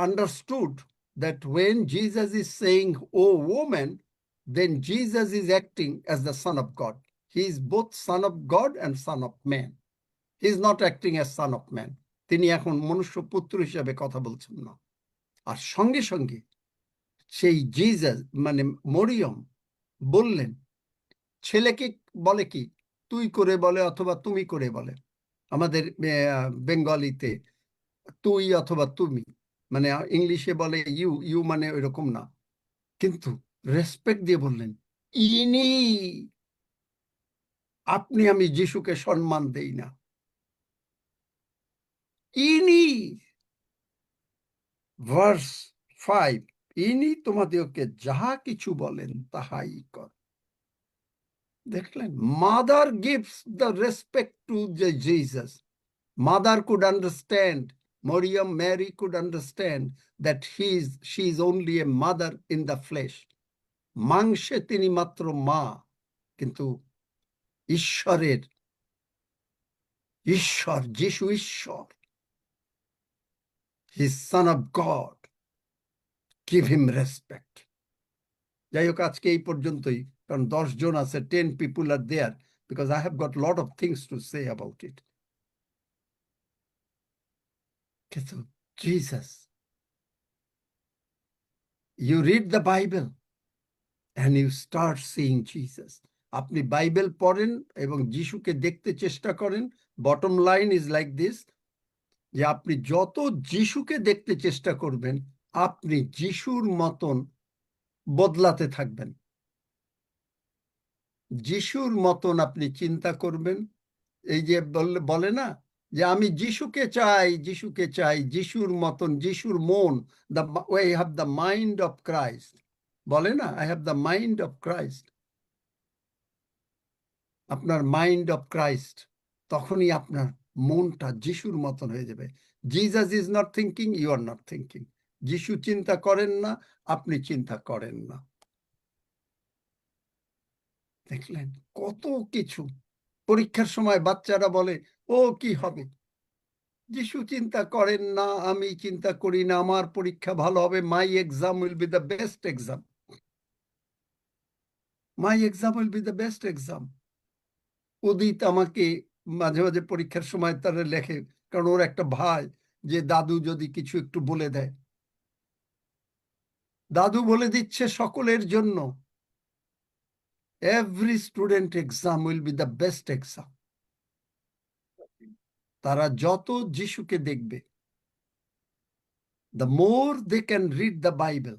understood that when Jesus is saying, oh woman, then Jesus is acting as the Son of God. He is both Son of God and Son of Man. He is not acting as Son of Man. তিনি এখন মনুষ্য পুত্র হিসেবে কথা বলছেন না। আর সঙ্গে সঙ্গে সেই জিসাস মানে মরিয়ম বললেন, ছেলেকে বলে কি তুই করে বলে অথবা তুমি করে বলে, আমাদের বেঙ্গলিতে তুই অথবা তুমি, মানে ইংলিশে বলে ইউ, ইউ মানে ওইরকম না, কিন্তু রেসপেক্ট দিয়ে বললেন ইনি। আপনি আমি যিশুকে সম্মান দেই না, ইনি। ভার্স 5, ইনি তোমাদেরকে যাহা কিছু বলেন তাহাই কর। দেখলেন, mother gives the respect to Jesus. Mother could understand, Maryam, Mary could understand that she is only a mother in the flesh. মাংসে তিনি মাত্র মা, কিন্তু ঈশ্বরের ঈশ্বর, যিশু ঈশ্বর, His Son of God. Give him respect. যাই হোক, আজকে এই পর্যন্তই, কারণ 10 জন আছে, 10 people are there, because I have got a lot of things to say about it. কিন্তু Jesus, you read the Bible and you start seeing Jesus. আপনি Bible পড়েন এবং যিশুকে দেখতে চেষ্টা করেন। Bottom line is like this, যে আপনি যত যিশুকে দেখতে চেষ্টা করবেন, আপনি যিশুর মতন বদলাতে থাকবেন। যিশুর মতন আপনি চিন্তা করবেন। এই যে বলে না যে আমি যিশুকে চাই, যিশুকে চাই, যিশুর মতন, যিশুর মন, I have the mind of Christ, বলে না, I have the mind of Christ. আপনার মাইন্ড অফ ক্রাইস্ট তখনই আপনার মনটা যিশুর মতন হয়ে যাবে। Jesus is not thinking, you are not thinking. যিশু চিন্তা করেন না, আপনি চিন্তা করেন না। দেখলেন কত কিছু। পরীক্ষার সময় বাচ্চারা বলে, ও কি হবে? যিশু চিন্তা করেন না, আমি চিন্তা করি না, আমার পরীক্ষা ভালো হবে, মাই exam will be the best exam, my exam will be the best exam. উদিত আমাকে মাঝে মাঝে পরীক্ষার সময় তারা লেখে, কারণ ওর একটা ভাই, যে দাদু যদি কিছু একটু বলে দেয়, দাদু বলে দিচ্ছে সকলের জন্য, every student exam will be the best exam. তারা যত যিশুকে দেখবে, the more they can read the Bible,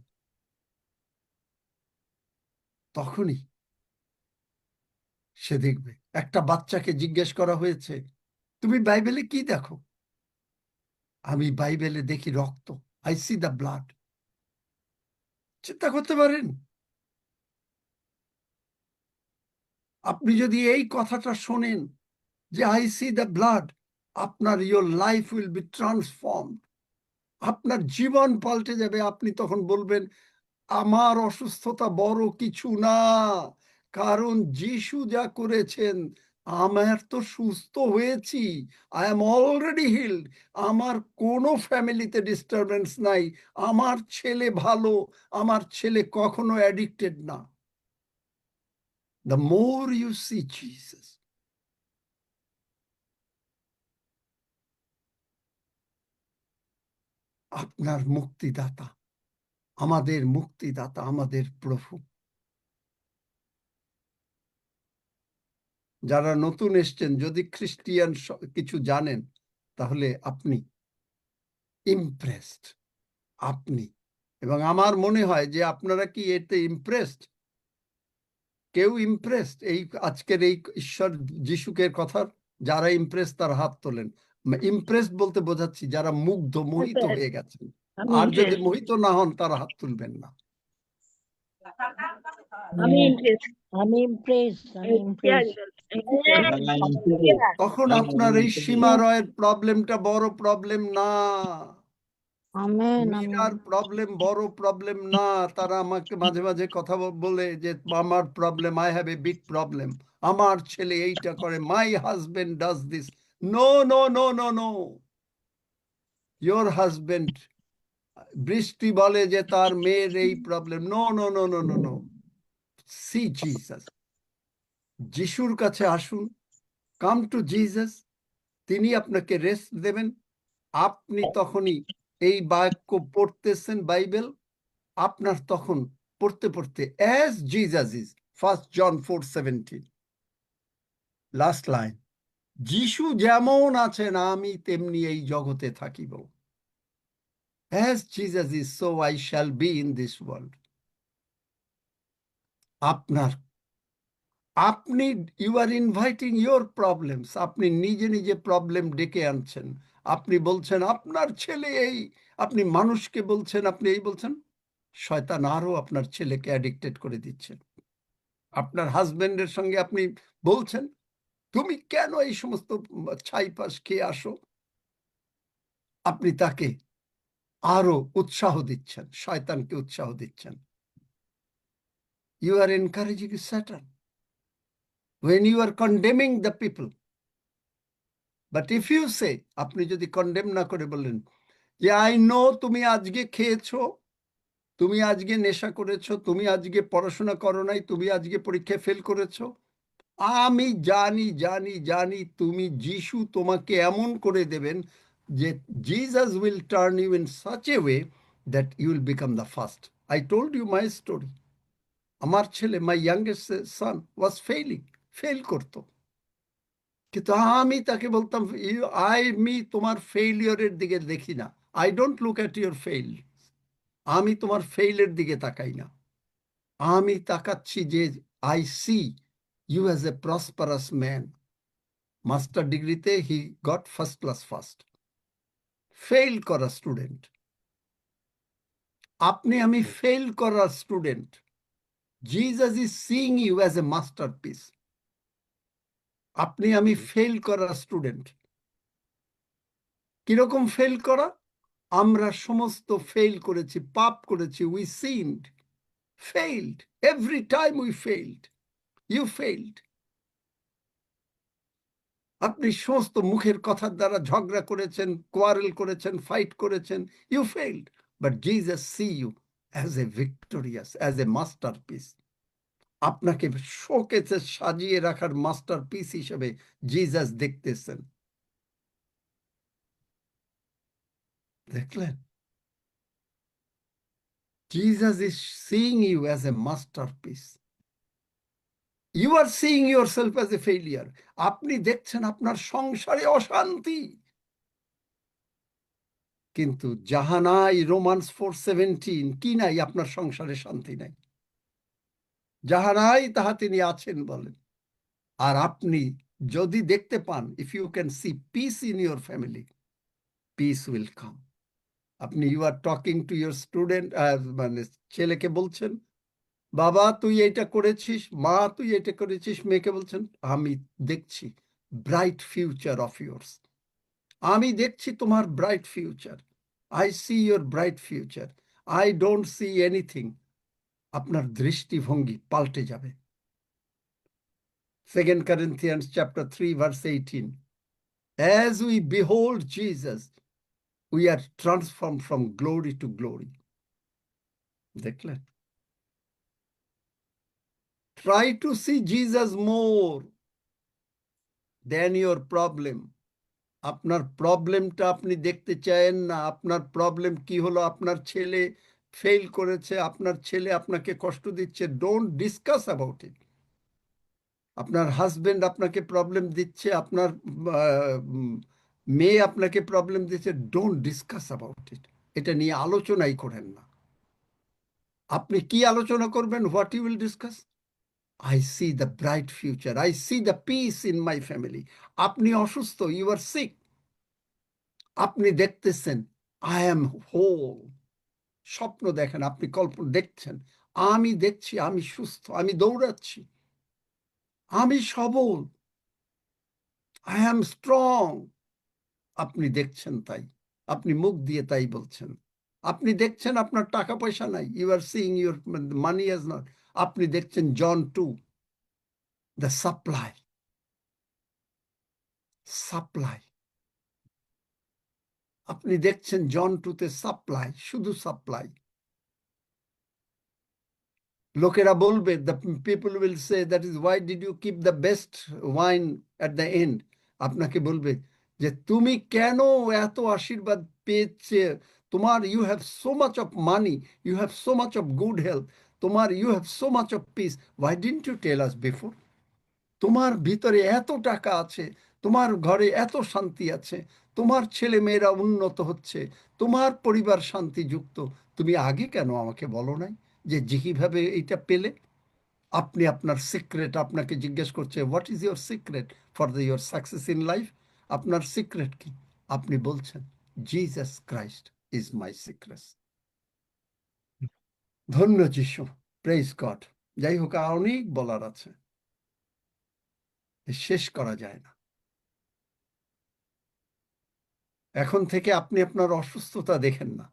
তখনই সে দেখবে। একটা বাচ্চাকে জিজ্ঞেস করা হয়েছে, তুমি বাইবেলে কি দেখো? আমি বাইবেলে দেখি রক্ত, আই সি দ্য ব্লাড। চিন্তা করতে পারেন? আপনি যদি এই কথাটা শোনেন যে আই সি দ্য ব্লাড, আপনার your life will be transformed. আপনার জীবন পাল্টে যাবে। আপনি তখন বলবেন, আমার অসুস্থতা বড় কিছু না, কারণ যিশু যা করেছেন, আমার তো সুস্থ হয়েছি, আই এম অলরেডি হিলড। আমার কোনো ফ্যামিলিতে ডিস্টারবেন্স নাই, আমার ছেলে ভালো, আমার ছেলে কখনো অ্যাডিক্টেড না। The more you see Jesus, আপনার মুক্তিদাতা, আমাদের মুক্তিদাতা, আমাদের প্রভু। যারা নতুন এসছেন, যদি খ্রিস্টিয়ান কিছু জানেন, তাহলে আপনি ইমপ্রেসড, আপনি। এবং আমার মনে হয় যে আপনারা কি এতে ইমপ্রেসড? কেউ ইমপ্রেসড এই আজকের এই ঈশ্বর যিশুকে কথার? যারা ইমপ্রেসড তার হাত তোলেন। ইমপ্রেসড বলতে বোঝাচ্ছি যারা মুগ্ধ, মোহিত হয়ে গেছেন। আর যদি মোহিত না হন, তারা হাত তুলবেন না। I'm impressed. তখন আপনার এই সীমারয়ের প্রবলেমটা বড় প্রবলেম না, Amen. মীরার প্রবলেম বড় প্রবলেম না। তারা আমাকে মাঝে মাঝে কথা বলে যে আমার problem, I have a big problem, আমার ছেলে এইটা করে, my husband does this. No no no no no, your husband, Brishti বলে যে তার মেয়ের এই problem. No no no no no no, see Jesus. যিশুর কাছে আসুন, কাম টু জিসাস, তিনি আপনাকে রেস্ট দেবেন। আপনি তখনই এই বাক্য পড়তেছেন বাইবেল, আপনার তখন পড়তে পড়তে, as Jesus is, 1 John 4:17, last line, যিশু যেমন আছেন আমি তেমনি এই জগতে থাকিব। As Jesus is, so I shall be in this world. আপনার, আপনি, you are inviting your problems, আপনি নিজে নিজে প্রবলেম ডেকে আনছেন। আপনি বলছেন আপনার ছেলে এই, আপনি মানুষকে বলছেন, আপনি এই বলছেন, শয়তান আরো আপনার ছেলেকে অ্যাডিক্টেড করে দিচ্ছেন। আপনার হাজবেন্ডের সঙ্গে আপনি বলছেন, তুমি কেন এই সমস্ত ছাইপাশ খেয়ে আসো? আপনি তাকে আরো উৎসাহ দিচ্ছেন, শয়তানকে উৎসাহ দিচ্ছেন। You are encouraging Satan when you are condemning the people. But if you say, আপনি যদি কন্ডেম না করে বললেন যে আই নো তুমি আজকে খেয়েছো, তুমি আজকে নেশা করেছো, তুমি আজকে পড়াশোনা করো নাই, তুমি আজকে পরীক্ষায় ফেল করেছো, আমি জানি জানি জানি, তুমি যিশু তোমাকে এমন করে দেবেন যে Jesus will turn you in such a way that you will become the first. I told you my story. আমার ছেলে, মাই ইয়াংগেস্ট সান ওয়াজ ফেল করতো, কিন্তু আমি তাকে বলতাম, আমি তোমার ফেইলিয়রের দিকে দেখি না, I don't look at your fail, আমি তোমার ফেইলের দিকে তাকাই না, আমি তাকাচ্ছি যে I see you as a prosperous man. Master ডিগ্রিতে he got first class first, fail করা স্টুডেন্ট। আপনি আমি ফেইল করা student. Jesus is seeing you as a masterpiece. আপনি আমি ফেল করা স্টুডেন্ট। কিরকম ফেল করা? আমরা সমস্ত ফেল করেছি, পাপ করেছি। We sinned, failed, every time we failed. You failed. আপনি সমস্ত মুখের কথার দ্বারা ঝগড়া করেছেন, কোয়ারেল করেছেন, ফাইট করেছেন। You failed, but Jesus see you as a victorious, as a masterpiece. আপনাকে শোকেসে সাজিয়ে রাখার মাস্টারপিস হিসেবে জিসাস দেখতেছেন। দেখলেন? Jesus is seeing you as a masterpiece. You are seeing yourself as a failure. আপনি দেখছেন আপনার সংসারে অশান্তি, কিন্তু যাহা নাই, রোমান্স 4:17, কি নাই? আপনার সংসারে শান্তি নাই। যাহা নাই তাহা তিনি আছেন বলেন। আর আপনি যদি দেখতে পান, if you can see peace in your family, peace will come. আপনি you are talking to your student, মানে ছেলেকে বলছেন, বাবা তুই এটা করেছিস, মা তুই এটা করেছিস। মেয়েকে বলছেন, আমি দেখছি ব্রাইট ফিউচার অফ ইয়োর্স। আমি দেখছি তোমার bright future. I see your bright future, I don't see anything. আপনার দৃষ্টিভঙ্গি পাল্টে যাবে। 2 Corinthians chapter 3 verse 18, as we behold Jesus, we are transformed from glory to glory. দেখলেন? Try to see Jesus more than your problem. আপনার প্রবলেমটা আপনি দেখতে চান না। আপনার প্রবলেম কি হলো? আপনার ছেলে ফেল করেছে, আপনার ছেলে আপনাকে কষ্ট দিচ্ছে, ডোন্ট ডিসকাস অ্যাবাউট ইট। আপনার হাজবেন্ড আপনাকে প্রবলেম দিচ্ছে, আপনার মেয়ে আপনাকে প্রবলেম দিচ্ছে, ডোন্ট ডিসকাস অ্যাবাউট ইট। এটা নিয়ে আলোচনাই করেন না। আপনি কি আলোচনা করবেন? What you will discuss? I see the bright future, I see the peace in my family. আপনি অসুস্থ, ইউ আর সিক, আপনি দেখতেছেন আই অ্যাম হোল। স্বপ্ন দেখেন, আপনি কল্পনা দেখছেন, আমি দেখছি আমি সুস্থ, আমি দৌড়াচ্ছি, আমি সবল, আই অ্যাম স্ট্রং। আপনি দেখছেন তাই, আপনি মুখ দিয়ে তাই বলছেন। আপনি দেখছেন আপনার টাকা পয়সা নাই, you are seeing your money has not. আপনি দেখছেন জন 2, দ্য সাপ্লাই, সাপ্লাই। আপনি দেখছেন জন 2-তে সাপ্লাই, শুধু সাপ্লাই। লোকেরা বলবে, the people will say, that is why did you keep the best wine at the end? আপনাকে বলবে যে তুমি কেন এত আশীর্বাদ পেয়েছে তোমার, you have so much of money, you have so much of good health, তোমার you have so much of peace, why didn't you tell us before? তোমার ভিতরে এত টাকা আছে, তোমার ঘরে এত শান্তি আছে, তোমার ছেলে মেয়েরা উন্নত হচ্ছে, তোমার পরিবার শান্তিযুক্ত, তুমি আগে কেন আমাকে বলো নাই যে কিভাবে এইটা পেলে? আপনি আপনার সিক্রেট, আপনাকে জিজ্ঞেস করছে, what is your secret for your success in life? আপনার সিক্রেট কি? আপনি বলছেন, Jesus Christ is my secret. ধন্য যিশু, প্রেজ গড। যাই হোক, অনেক বলার আছে, শেষ করা যায় না। এখন থেকে আপনি আপনার অসুস্থতা দেখেন না,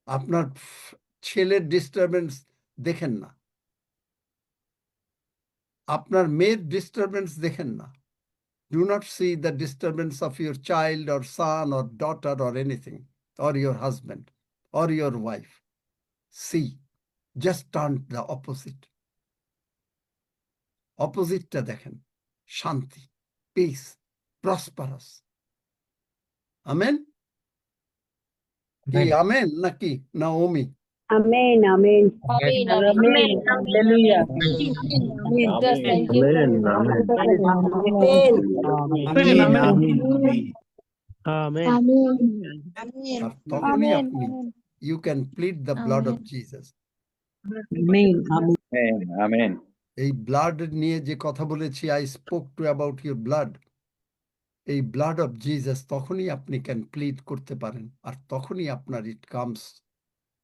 আপনার ছেলের ডিস্টারবেন্স দেখেন না, আপনার মেয়ের ডিস্টারবেন্স দেখেন না। Do not see the disturbance of your child or son or daughter or anything, or your husband or your wife. See, just turn the opposite. Opposite-টা দেখেন, শান্তি, peace, prosperous. Amen? কি Amen. আমেন নাকি Naomi? Amen. Amen. Amen. Amen. Hallelujah. Amen. Just thank you. Amen. Amen. Amen. Amen. আর তখনই আপনি, you can plead the blood of Jesus. Amen. Amen. Amen. এই blood নিয়ে যে কথা বলেছি, I spoke to about your blood. এই blood of Jesus তখনই আপনি ক্যান প্লিড করতে পারেন, আর তখনই আপনার ইট কামস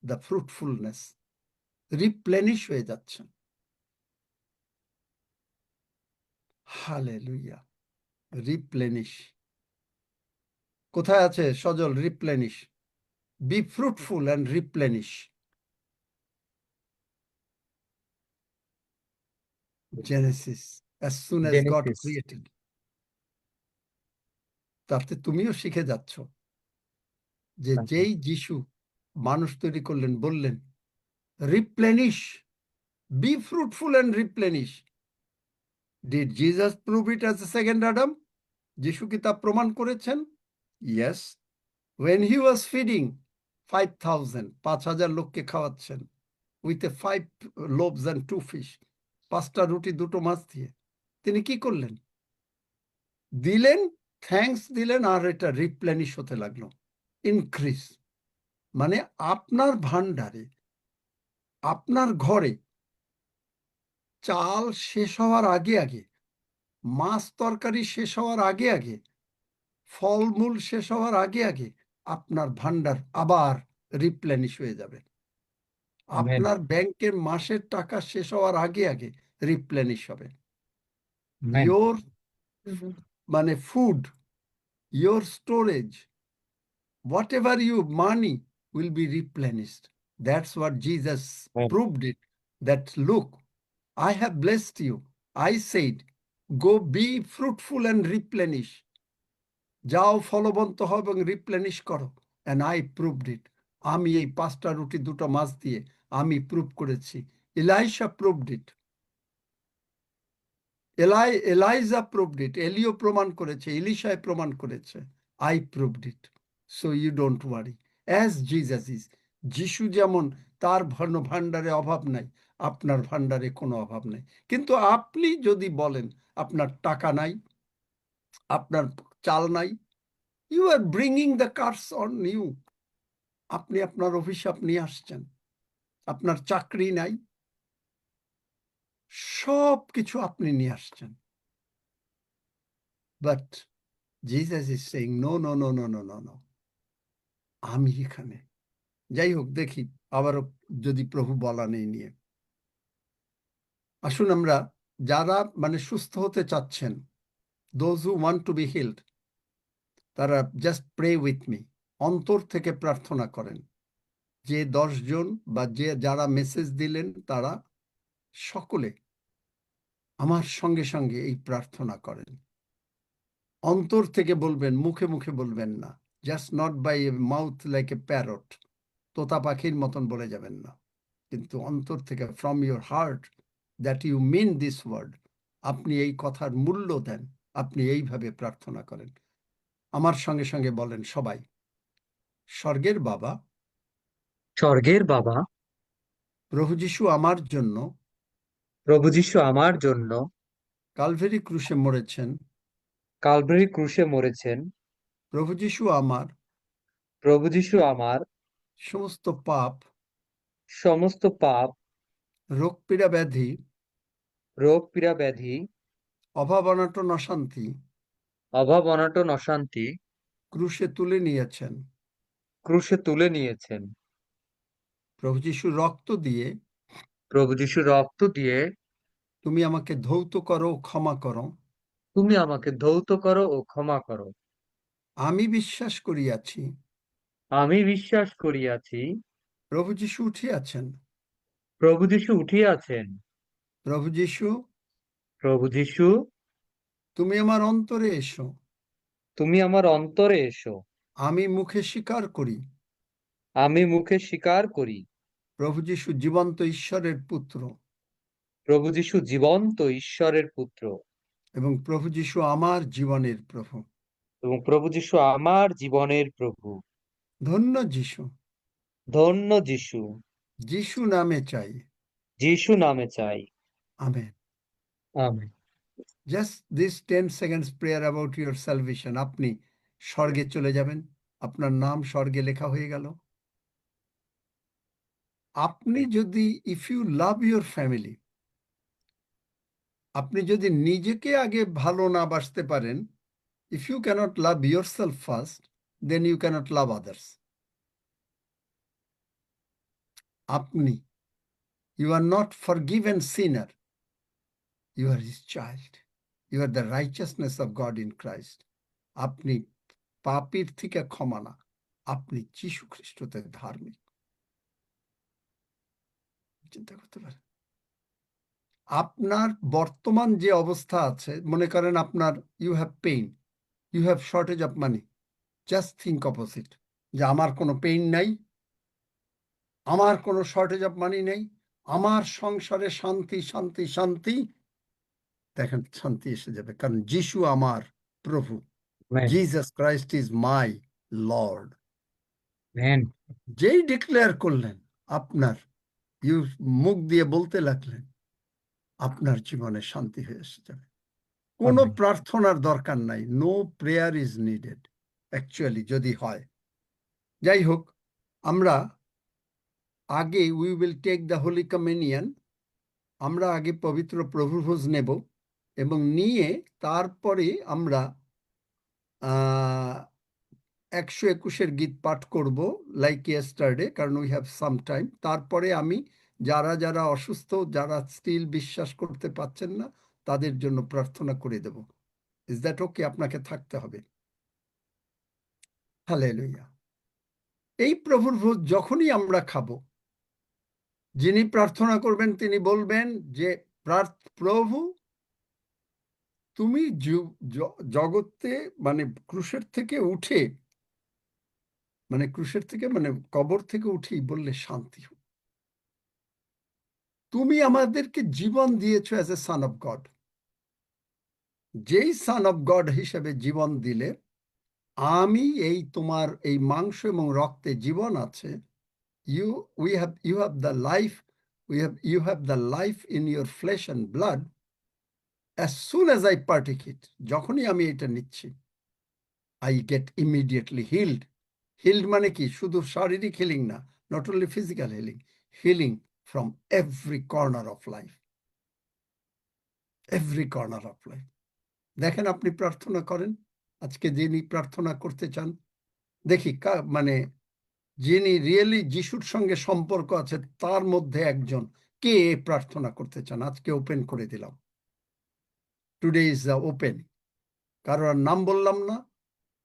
দ্য ফ্রুটফুলনেস, রিপ্লেনিশ হয়ে যাচ্ছে। হালেলুয়া। রিপ্লেনিশ কোথায় আছে Sajal? Replenish, be fruitful and replenish. Genesis, as soon as God Genesis. created। তাতে তুমিও শিখে যাচ্ছ যে যেই যিশু মানুষ তৈরি করলেন বললেন replenish, be fruitful and replenish. Did Jesus prove it as a second Adam? যিশু কি তা প্রমাণ করেছেন? Yes, when he was feeding 5,000, 5,000 লোককে খাওয়াচ্ছেন with a 5 loaves and 2 fish, 5টা রুটি 2টো মাছ দিয়ে তিনি কি করলেন? দিলেন, থ্যাঙ্কস দিলেন, আর এটা রিপ্লেনিশ হতে লাগলো, ইনক্রিজ। মানে আপনার ভান্ডারে, আপনার ঘরে চাল শেষ হওয়ার আগে আগে, মাছ তরকারি শেষ হওয়ার আগে আগে, ফলমূল শেষ হওয়ার আগে আগে আপনার ভান্ডার আবার রিপ্লেনিশ হয়ে যাবে। আমেন। আপনার ব্যাংকের মাসের টাকা শেষ হওয়ার আগে আগে রিপ্লেনিশ হবে। আমেন। ইয়োর মানে food, your storage, whatever you money will be replenished. That's what Jesus Amen. proved it. That look, I have blessed you. I said, go be fruitful and replenish. যাও ফলবন্ত হও এবং রিপ্লেনিশ করো। And I proved it. আমি এই 5টা রুটি 2টো মাছ দিয়ে আমি প্রুভ করেছি। এলাইশা proved it. ELISA proved it. এলিও প্রমাণ করেছে, এলিশায় প্রমাণ করেছে। I proved it. So you don't worry. As Jesus is. যিশু যেমন তার ভান্ডারে অভাব নাই, আপনার ভান্ডারে কোনো অভাব নাই। কিন্তু আপনি যদি বলেন আপনার টাকা নাই, আপনার চাল নাই, you are bringing the curse on you. আপনি আপনার অভিশাপ নিয়ে আসছেন। আপনার চাকরি নাই, সব কিছু আপনি নিয়ে আসছেন। But Jesus is saying, no, no, no, no, no, no, no. আমি এখানে। যাই হোক, দেখি আবারও যদি প্রভু বলা নেই নিয়ে। আসুন আমরা যারা মানে সুস্থ হতে চাচ্ছেন, those who want to be healed, তারা জাস্ট প্রে উইথ মি, অন্তর থেকে প্রার্থনা করেন। যে 10 জন বা যারা মেসেজ দিলেন তারা সকলে আমার সঙ্গে সঙ্গে এই প্রার্থনা করেন। অন্তর থেকে বলবেন, মুখে মুখে বলবেন না। Just not by a mouth like a parrot, তোতা পাখির মতন বলে যাবেন না, কিন্তু অন্তর থেকে, from your heart, that you mean this word, আপনি এই কথার মূল্য দেন, আপনি এইভাবে প্রার্থনা করেন। আমার সঙ্গে সঙ্গে বলেন সবাই, স্বর্গের বাবা, স্বর্গের বাবা, প্রভু যিশু আমার জন্য প্রভু যীশু আমার জন্য কালভেরি ক্রুশে মরেছেন। কালভারি ক্রুশে মরেছেন। প্রভু যিশু আমার প্রভু যীশু আমার সমস্ত পাপ, সমস্ত পাপ, রোগ পীড়া ব্যাধি, রোগ পীড়া ব্যাধি, অভাব অনটন অশান্তি অভাব অনটন অশান্তি ক্রুশে তুলে নিয়েছেন। ক্রুশে তুলে নিয়েছেন। প্রভু যিশুর রক্ত দিয়ে প্রভু যীশুর রক্ত দিয়ে তুমি আমাকে ধৌত করো, ক্ষমা করো। তুমি আমাকে ধৌত করো ও ক্ষমা করো। আমি বিশ্বাস করিয়াছি আমি বিশ্বাস করিয়াছি প্রভু যিশু উঠিয়াছেন। প্রভু যীশু উঠিয়াছেন। প্রভু যিশু, প্রভু যীশু, তুমি আমার অন্তরে এসো। তুমি আমার অন্তরে এসো। আমি মুখে স্বীকার করি আমি মুখে স্বীকার করি প্রভু যিশু জীবন্ত ঈশ্বরের পুত্র, প্রভু যীশু জীবন্ত ঈশ্বরের পুত্র, এবং প্রভু যিশু আমার জীবনের প্রভু। এবং প্রভু যীশু আমার জীবনের প্রভু। ধন্য যিশু, ধন্য যীশু, যিশু নামে চাই। যীশু নামে চাই। Amen. Amen. Just this 10 seconds prayer about your salvation. আপনি স্বর্গে চলে যাবেন, আপনার নাম স্বর্গে লেখা হয়ে গেল। আপনি যদি, if you love your family, আপনি যদি নিজেকে আগে ভালো না বাসতে পারেন, if you cannot love yourself first, then you cannot love others. আপনি, you are not forgiven sinner, you are his child, you are the righteousness of God in Christ. আপনি পাপীর থেকে ক্ষমা না, আপনি যীশু খ্রিস্টতে ধার্মিক। চিন্তা করতে পারেন আপনার বর্তমান যে অবস্থা আছে, মনে করেন আপনার you have pain, you have shortage of money, just think opposite, যে আমার কোনো পেইন নাই, আমার কোনো শর্টেজ অফ মানি নেই, আমার সংসারে শান্তি শান্তি শান্তি। দেখেন শান্তি এসে যাবে, কারণ যিশু আমার প্রভু, amen, Jesus Christ is my lord. Amen, যেই ডিক্লেয়ার করলেন আপনার, ইউ মুখ দিয়ে বলতে লাগলেন, আপনার জীবনে শান্তি হয়ে এসে যাবে। কোনো আমেন। প্রার্থনার দরকার নাই, no prayer is needed actually, যদি হয়। যাই হোক, আমরা আগে we will take the holy communion, আমরা আগে পবিত্র প্রভুভোজ নেব এবং নিয়ে তারপরে আমরা 121 গীত পাঠ করব লাইক ইয়েস্টারডে, কারণ উই হ্যাভ সাম টাইম। তারপরে আমি যারা যারা অসুস্থ, যারা স্টিল বিশ্বাস করতে পারছেন না, তাদের জন্য প্রার্থনা করে দেব। Is that okay? আপনাকে থাকতে হবে। হালেলুয়া। এই প্রভুর ভোজ যখনই আমরা খাবো, যিনি প্রার্থনা করবেন তিনি বলবেন যে প্রভু তুমি জগতে মানে ক্রুশের থেকে উঠে, মানে ক্রুশের থেকে মানে কবর থেকে উঠেই বললে শান্তি হোক। তুমি আমাদেরকে জীবন দিয়েছো as a son of god. যেই সান অফ গড হিসেবে জীবন দিলে, আমি এই তোমার এই মাংস এবং রক্তে জীবন আছে। You have the life, you have the life in your flesh and blood. As soon as I partake it, যখনই আমি এটা নিচ্ছি, I get immediately healed. Healed মানে কি? শুধু শারীরিক হিলিং না, not only physical healing, healing from every corner of life. Every corner of life. দেখেন আপনি প্রার্থনা করেন, আজকে যিনি প্রার্থনা করতে চান, দেখি মানে যিনি রিয়েলি যিশুর সঙ্গে সম্পর্ক আছে তার মধ্যে একজন কে প্রার্থনা করতে চান? আজকে ওপেন করে দিলাম, টুডে ইজ দ্য ওপেন। কারোর নাম বললাম না,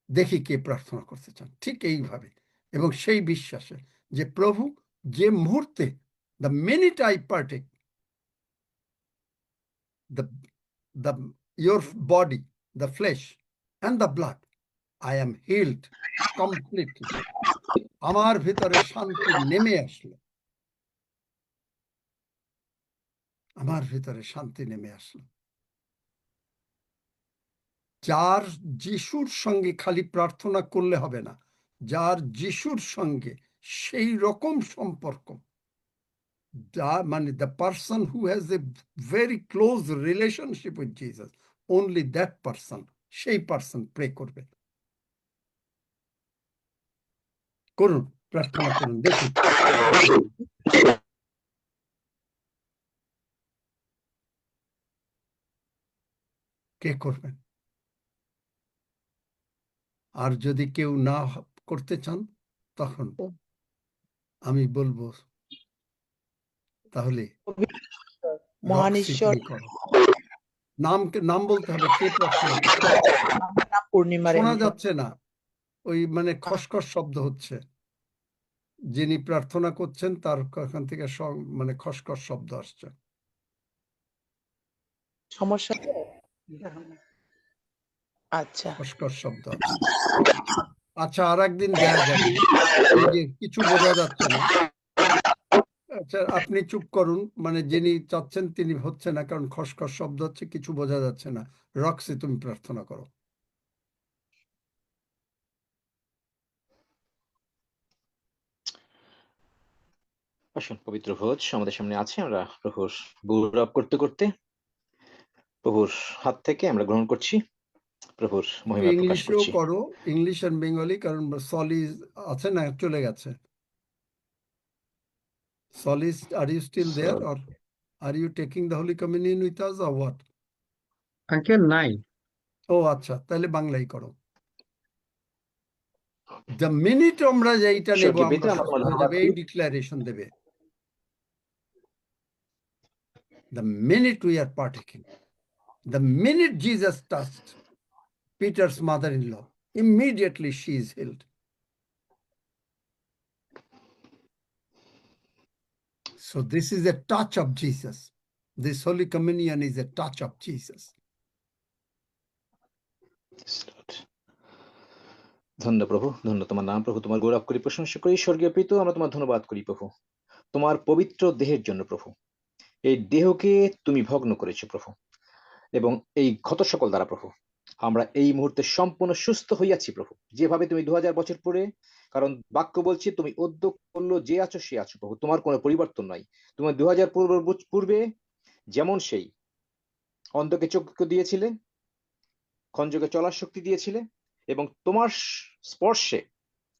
দেখি কে প্রার্থনা করতে চান ঠিক এইভাবে, এবং সেই বিশ্বাসে যে প্রভু যে মুহূর্তে, the minute I partake your body, the flesh and the blood, I am healed completely. আমার ভিতরে শান্তি নেমে আসলো, আমার ভিতরে শান্তি নেমে আসলো। যার যিশুর সঙ্গে খালি প্রার্থনা করলে হবে না, যার যিশুর সঙ্গে সেই রকম সম্পর্ক, মানে the person who has a very close relationship with Jesus, only that person, সেই পার্সন প্রে করবে। করুন, প্রার্থনা করুন, দেখি কে করবেন। আর যদি কেউ না করতে চান, তখন আমি বলবো তাহলে মহান রক্সি ঈশ্বর, তুমি করো। নাম বলতে হবে, কে প্রার্থনা করছে। আমার নাম পূর্ণিমা শোনা রেণুকা। যাচ্ছে না, ওই মানে খসখস শব্দ হচ্ছে। যিনি প্রার্থনা করছেন তার ওখান থেকে মানে খসখস শব্দ আসছে। সমস্যা? আচ্ছা, খসখস শব্দ আসছে। আচ্ছা, আর একদিন দেখা যাবে। এই যে কিছু বোঝা যাচ্ছে না। আচ্ছা, আপনি চুপ করুন, মানে যিনি চাচ্ছেন তিনি হচ্ছে না, কারণ খসখস শব্দ হচ্ছে, কিছু বোঝা যাচ্ছে না। রক্সি তুমি প্রার্থনা করো। আসুন, পবিত্র ভোজ আমাদের সামনে আছে, আমরা প্রভুর গৌরব করতে করতে প্রভুর হাত থেকে আমরা গ্রহণ করছি, প্রভুর মহিমা প্রকাশ ইংলিশেও করছি। করো, ইংলিশ এন্ড বেঙ্গলি, কারণ সলি আছে না, চলে গেছে। Sorry, are you still there, or are you taking the holy communion with us or what? Uncle নাই। ও আচ্ছা, তাহলে বাংলাই করো। দ্য মিনিট আমরা এইটা নেব, ঈশ্বরকে আমরা পেতে আমরা সুস্থ হয়ে ধন্যবাদ যাবে, এই দিই। ডিক্লারেশন দেবে। The minute we are partaking, The minute Jesus touched Peter's mother-in-law, immediately she is healed. So this is a touch of Jesus. This Holy Communion is a touch of Jesus. Yes, Lord. ধন্য প্রভু, ধন্য তোমার নাম প্রভু, তোমার গৌরব করি, প্রশংসা করি। স্বর্গীয় পিতা, আমরা তোমার ধন্যবাদ করি প্রভু, তোমার পবিত্র দেহের জন্য প্রভু। এই দেহকে তুমি ভগ্ন করেছো প্রভু, এবং এই ক্ষত সকল দ্বারা প্রভু আমরা এই মুহূর্তে সম্পূর্ণ সুস্থ হইয়াছি প্রভু, যেভাবে তুমি 2000 বছর পরে, কারণ বাক্য বলছে তুমি অদ্য করলো যে আছো সে আছো প্রভু, তোমার কোনো পরিবর্তন নাই। তুমি 2000 পূর্বে যেমন সেই অন্ধকে চক্ষু দিয়েছিলে, খঞ্জকে চলার শক্তি দিয়েছিলে, এবং তোমার স্পর্শে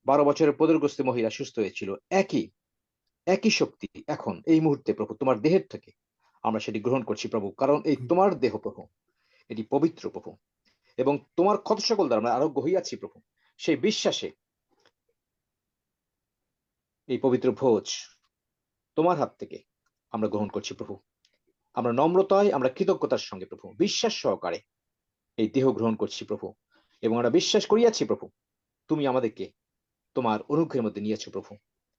12 বছরের পদরগ্রস্ত মহিলা সুস্থ হয়েছিল, একই শক্তি এখন এই মুহূর্তে প্রভু তোমার দেহের থেকে আমরা সেটি গ্রহণ করছি প্রভু, কারণ এই তোমার দেহ প্রভু, এটি পবিত্র প্রভু, এবং তোমার ক্ষত সকল দ্বারা আমরা আরোগ্য হইয়াছি প্রভু। সেই বিশ্বাসে এই পবিত্র ভোজ তোমার হাত থেকে আমরা গ্রহণ করছি প্রভু। আমরা নম্রতায়, আমরা কৃতজ্ঞতার সঙ্গে প্রভু, বিশ্বাস সহকারে এই দেহ গ্রহণ করছি প্রভু, এবং আমরা বিশ্বাস করিয়াছি প্রভু তুমি আমাদেরকে তোমার অনুগ্রহের মধ্যে নিয়েছো প্রভু,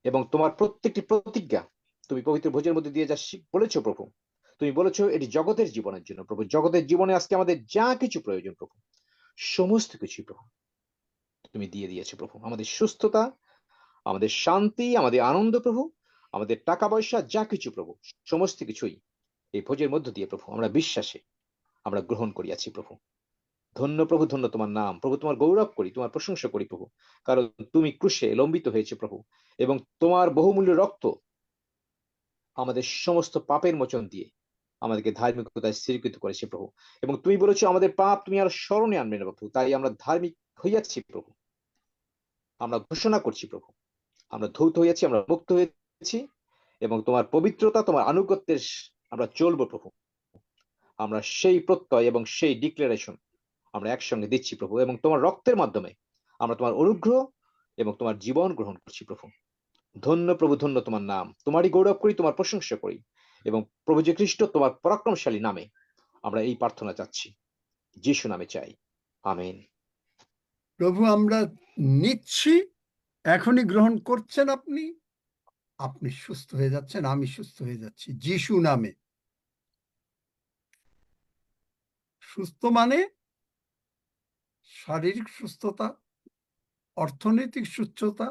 এবং তোমার প্রত্যেকটি প্রতিজ্ঞা তুমি পবিত্র ভোজের মধ্যে দিয়ে যা বলেছো প্রভু, তুমি বলেছো এটি জগতের জীবনের জন্য প্রভু। জগতের জীবনে আজকে আমাদের যা কিছু প্রয়োজন প্রভু, সমস্ত কিছুই প্রভু তুমি দিয়ে দিয়েছো প্রভু। আমাদের সুস্থতা, আমাদের শান্তি, আমাদের আনন্দ প্রভু, আমাদের টাকা পয়সা যা কিছু প্রভু, সমস্ত কিছুই এই ভোজের মধ্য দিয়ে প্রভু আমরা বিশ্বাসে আমরা গ্রহণ করিয়াছি প্রভু। ধন্য প্রভু, ধন্য তোমার নাম প্রভু, তোমার গৌরব করি, তোমার প্রশংসা করি প্রভু, কারণ তুমি ক্রুশে লম্বিত হয়েছে প্রভু, এবং তোমার বহুমূল্য রক্ত আমাদের সমস্ত পাপের মোচন দিয়ে আমাদেরকে ধার্মিকতায় স্থিরীকৃত করেছে প্রভু, এবং তুমি বলেছো আমাদের পাপ তুমি আর স্মরণে আনবে না প্রভু, তাই আমরা ধার্মিক হইয়াছি প্রভু। আমরা ঘোষণা করছি প্রভু আমরা ধৌত হইয়াছি, আমরা মুক্ত হয়েছি, এবং তোমার পবিত্রতা, তোমার আনুগত্যের আমরা চলবো প্রভু। আমরা সেই প্রত্যয় এবং সেই ডিক্লারেশন আমরা একসঙ্গে দিচ্ছি প্রভু, এবং তোমার রক্তের মাধ্যমে আমরা তোমার অনুগ্রহ এবং তোমার জীবন গ্রহণ করছি প্রভু। ধন্য প্রভু, ধন্য তোমার নাম, তোমারই গৌরব করি, তোমার প্রশংসা করি, এবং প্রভু যে খ্রিস্ট তোমার পরাক্রমশালী নামে আমরা এই প্রার্থনা চাচ্ছি, যিশু নামে চাই, আমেন। প্রভু আমরা নিচ্ছি, এখনই গ্রহণ করছেন আপনি, আপনি সুস্থ হয়ে যাচ্ছেন, আমি সুস্থ হয়ে যাচ্ছি যিশু নামে। সুস্থ মানে শারীরিক সুস্থতা, অর্থনৈতিক সুস্থতা,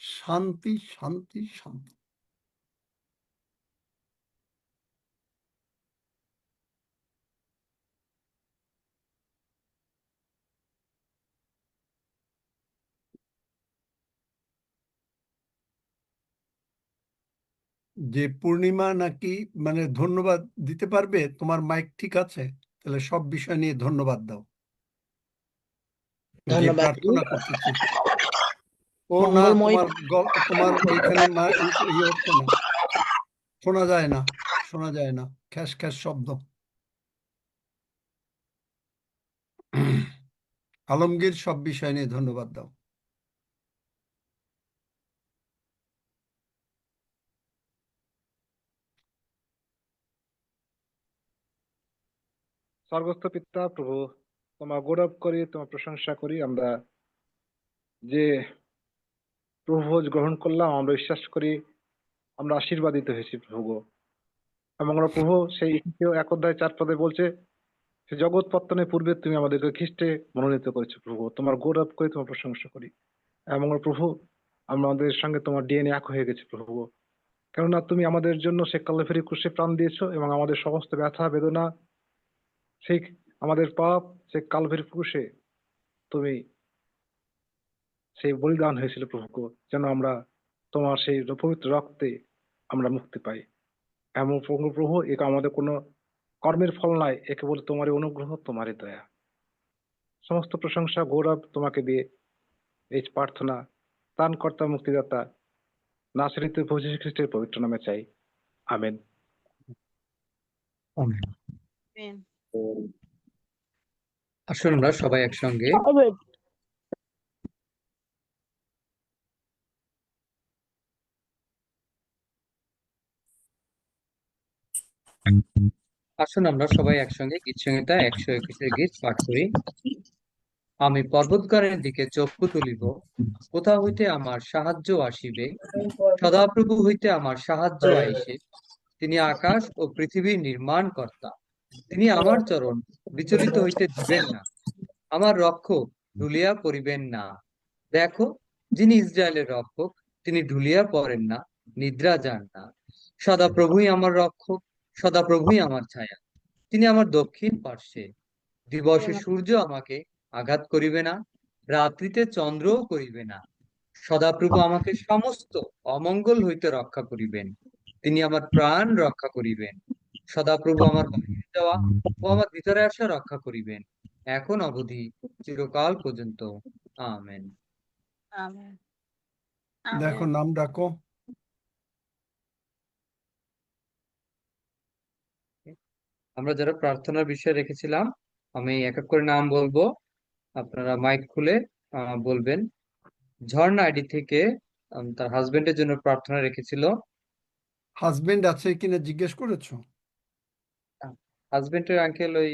শান্তি শান্তি শান্তি। যে পূর্ণিমা নাকি মানে ধন্যবাদ দিতে পারবে, তোমার মাইক ঠিক আছে? তাহলে সব বিষয় নিয়ে ধন্যবাদ দাও। যে ধন্যবাদ। প্রার্থনা করতেছি। ও না, মঙ্গলময় তোমার ওইখানে ইয়ে হচ্ছে না, শোনা যায় না, শোনা যায় না, খ্যাস খ্যাস শব্দ। আলমগীর সব বিষয় নিয়ে ধন্যবাদ দাও। স্বর্গস্থ পিতা প্রভু, তোমার গৌরব করি, তোমার প্রশংসা করি। আমরা যে প্রভু ভোজ গ্রহণ করলাম, আমরা বিশ্বাস করি আমরা আশীর্বাদিত হয়েছি প্রভু গো। এবং আমরা প্রভু সেই 1:4 বলছে, সে জগৎ পত্তনের পূর্বে তুমি আমাদেরকে খ্রিস্টে মনোনীত করেছো প্রভু। তোমার গৌরব করি, তোমার প্রশংসা করি। এবং আমরা প্রভু আমাদের সঙ্গে তোমার ডিএনএ এক হয়ে গেছে প্রভু গো। কেননা তুমি আমাদের জন্য সে কালভারি ক্রুশে প্রাণ দিয়েছো, এবং আমাদের সমস্ত ব্যথা বেদনা, সেই আমাদের পাপ, সে কালভারি ক্রুশে তুমি সেই বলিদান হয়েছিল প্রভু, যেন আমরা তোমার সেই পবিত্র রক্তে আমরা মুক্তি পাই। এমন প্রভু, এটা আমাদের কোনো কর্মের ফল নয়, একে বলে তোমারই অনুগ্রহ, তোমারই দয়া। সমস্ত প্রশংসা গৌরব তোমাকে দিয়ে এই প্রার্থনা ত্রাণকর্তা মুক্তিদাতা নাসরিত প্রভু যীশু খ্রিস্টের পবিত্র নামে চাই, আমেন। আসুন আমরা সবাই একসঙ্গে আসুন আমরা সবাই একসঙ্গে গীত সংহিতা 121 গীত পাঠ করি। আমি পর্বতগারের দিকে চক্ষু তুলিব, কোথা হইতে আমার সাহায্য আসিবে? সদাপ্রভু হইতে আমার সাহায্য আইসে। তিনি আকাশ ও পৃথিবীর নির্মাণ কর্তা। তিনি আমার চরণ বিচলিত হইতে দিবেন না, আমার রক্ষক ঢুলিয়া পড়িবেন না। দেখো, যিনি ইসরায়েলের রক্ষক, তিনি ঢুলিয়া পড়েন না, নিদ্রা যান না। সদাপ্রভুই আমার রক্ষক, সদাপ্রভুই আমার ছায়া। তিনি আমার দক্ষিণ পার্শ্বে। দিবসে সূর্য আমাকে আঘাত করিবে না, রাত্রিতে চন্দ্রও করিবে না। সদাপ্রভু আমাকে সমস্ত অমঙ্গল হইতে রক্ষা করিবেন। তিনি আমার প্রাণ রক্ষা করিবেন। সদাপ্রভু আমার বাহিরে যাওয়া ও আমার ভিতরে আসা রক্ষা করিবেন, এখন অবধি চিরকাল পর্যন্ত। আমেন। আমেন। দেখো, নাম ডাকো। আমরা যারা প্রার্থনার বিষয় রেখেছিলাম, আমি এক এক করে নাম বলবো, আপনারা মাইক খুলে বলবেন। ঝর্ণা আইডি থেকে তার হাজবেন্ডের জন্য প্রার্থনা রেখেছিল। হাজবেন্ড আছে কিনা জিজ্ঞেস করেছো? হাজবেন্ডের আঙ্কেল ওই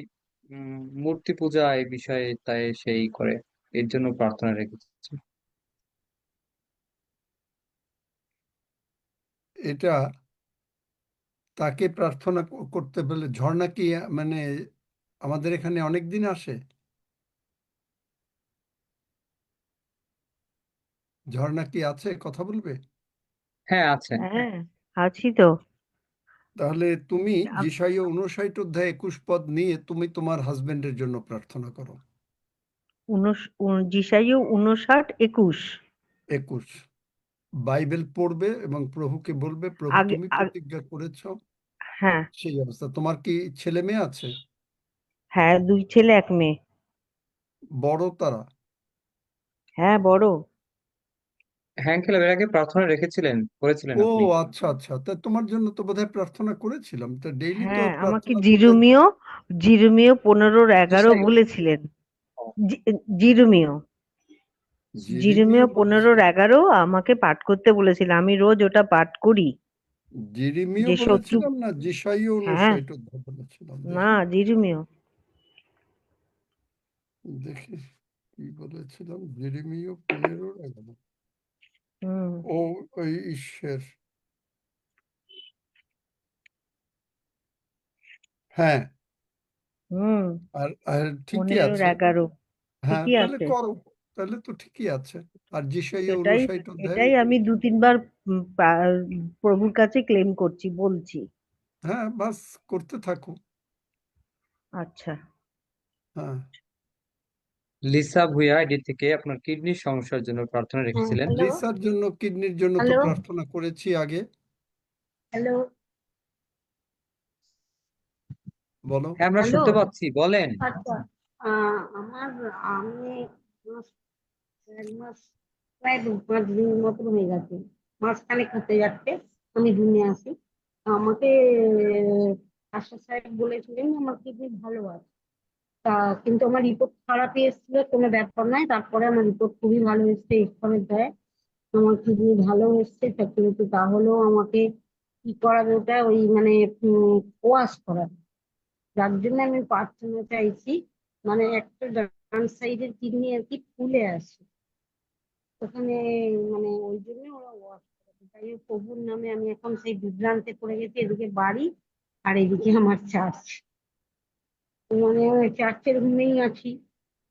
মূর্তি পূজা এই বিষয়ে তাই সেই করে, এর জন্য প্রার্থনা রেখেছে। এটা তাকে প্রার্থনা করতে বলে। ঝর্ণা কি মানে আমাদের এখানে অনেক দিন আসে? ঝর্ণা কি আছে, কথা বলবে? হ্যাঁ, আছে। হ্যাঁ, আছি তো। তাহলে তুমি আপ- যিশাইয়া 59 অধ্যায় 21 পদ নিয়ে তুমি তোমার হাজবেন্ডের জন্য প্রার্থনা করো। যিশাইয় 59:21। 21 বাইবেল পড়বে এবং প্রভুকে বলবে, প্রভু আগে তুমি প্রতিজ্ঞা করেছো। হ্যাঁ সেই অবস্থা। তোমার কি ছেলে মেয়ে আছে? হ্যাঁ, 2 ছেলে 1 মেয়ে। বড় তারা? হ্যাঁ, বড়। হ্যাঁ আঙ্কেল, এর আগে প্রার্থনা রেখেছিলেন, করেছিলেন ও আপনি। আচ্ছা আচ্ছা, তা তোমার জন্য তো বোধহয় প্রার্থনা করেছিলাম। তা ডেইলি তো হ্যাঁ, আমাকে প্রার্থনা করলে। জিরুমিয় 15:11 যিশাইয়া। বলেছিলেন। জিরুমিয় জিরিমিও বলেছিল। 15:11 আমাকে পাঠ করতে বলেছিল। আমি রোজ ওটা পাঠ করি। জিরিমিও যে শত্রু বলেছিলাম না যিশাইয়া হ্যাঁ 59 অধ্যায় বলেছিলাম? না, জিরুমিয়। দেখি কি বলেছিলাম। জিরিমিও 15:11। হুম ও ওই ঈশ্বর। হ্যাঁ, হুম আর ঠিকই আছে। 15:11 হ্যাঁ, ঠিকই তাহলে আছে। করো। তাহলে তো ঠিকই আছে। আর যিশাইয়া এটাই 59 অধ্যায়। এটাই আমি 2-3 বার প্রভুর কাছে ক্লেম করছি, বলছি। হ্যাঁ, বাস করতে থাকো। আচ্ছা। হ্যাঁ, লিসা ভুইয়া আইডি থেকে আপনার কিডনির সমস্যার জন্য প্রার্থনা রেখেছিলেন। হ্যালো লিসার জন্য, কিডনির জন্য তো হ্যালো প্রার্থনা করেছি আগে। হ্যালো বলো। হ্যাঁ, আমরা হ্যালো শুনতে পাচ্ছি, বলেন। আচ্ছা, আমার আমি মাস 1 মাস প্রায় 5 দিন মতন হয়ে গেছে, মাসখানেক হতে যাচ্ছে আমি রুমে আসি। আমাকে আশা সাহেব বলেছিলেন আমার কিডনি ভালো আছে, তা কিন্তু আমার রিপোর্ট খারাপই এসেছিল, কোনো ব্যাপার নয়। তারপরে আমার রিপোর্ট খুবই ভালো এসছে, এক্সপারের দেয় আমার কিডনি ভালো এসছে। তা কিন্তু তাহলেও আমাকে কি করাবে, ওটা ওই মানে ওয়াশ করাবে, যার জন্য আমি প্রার্থনা চাইছি। মানে একটা ডান সাইডের কিডনি আর কি ফুলে আসে ওখানে, মানে ওই জন্য ওরা ওয়াশ করাবে। তাই জন্য প্রভুর নামে আমি এখন সেই বিভ্রান্তে পড়ে গেছি, এদিকে বাড়ি আর এদিকে আমার চার্চ, মানে ওই চার্চের রুমেই আছি।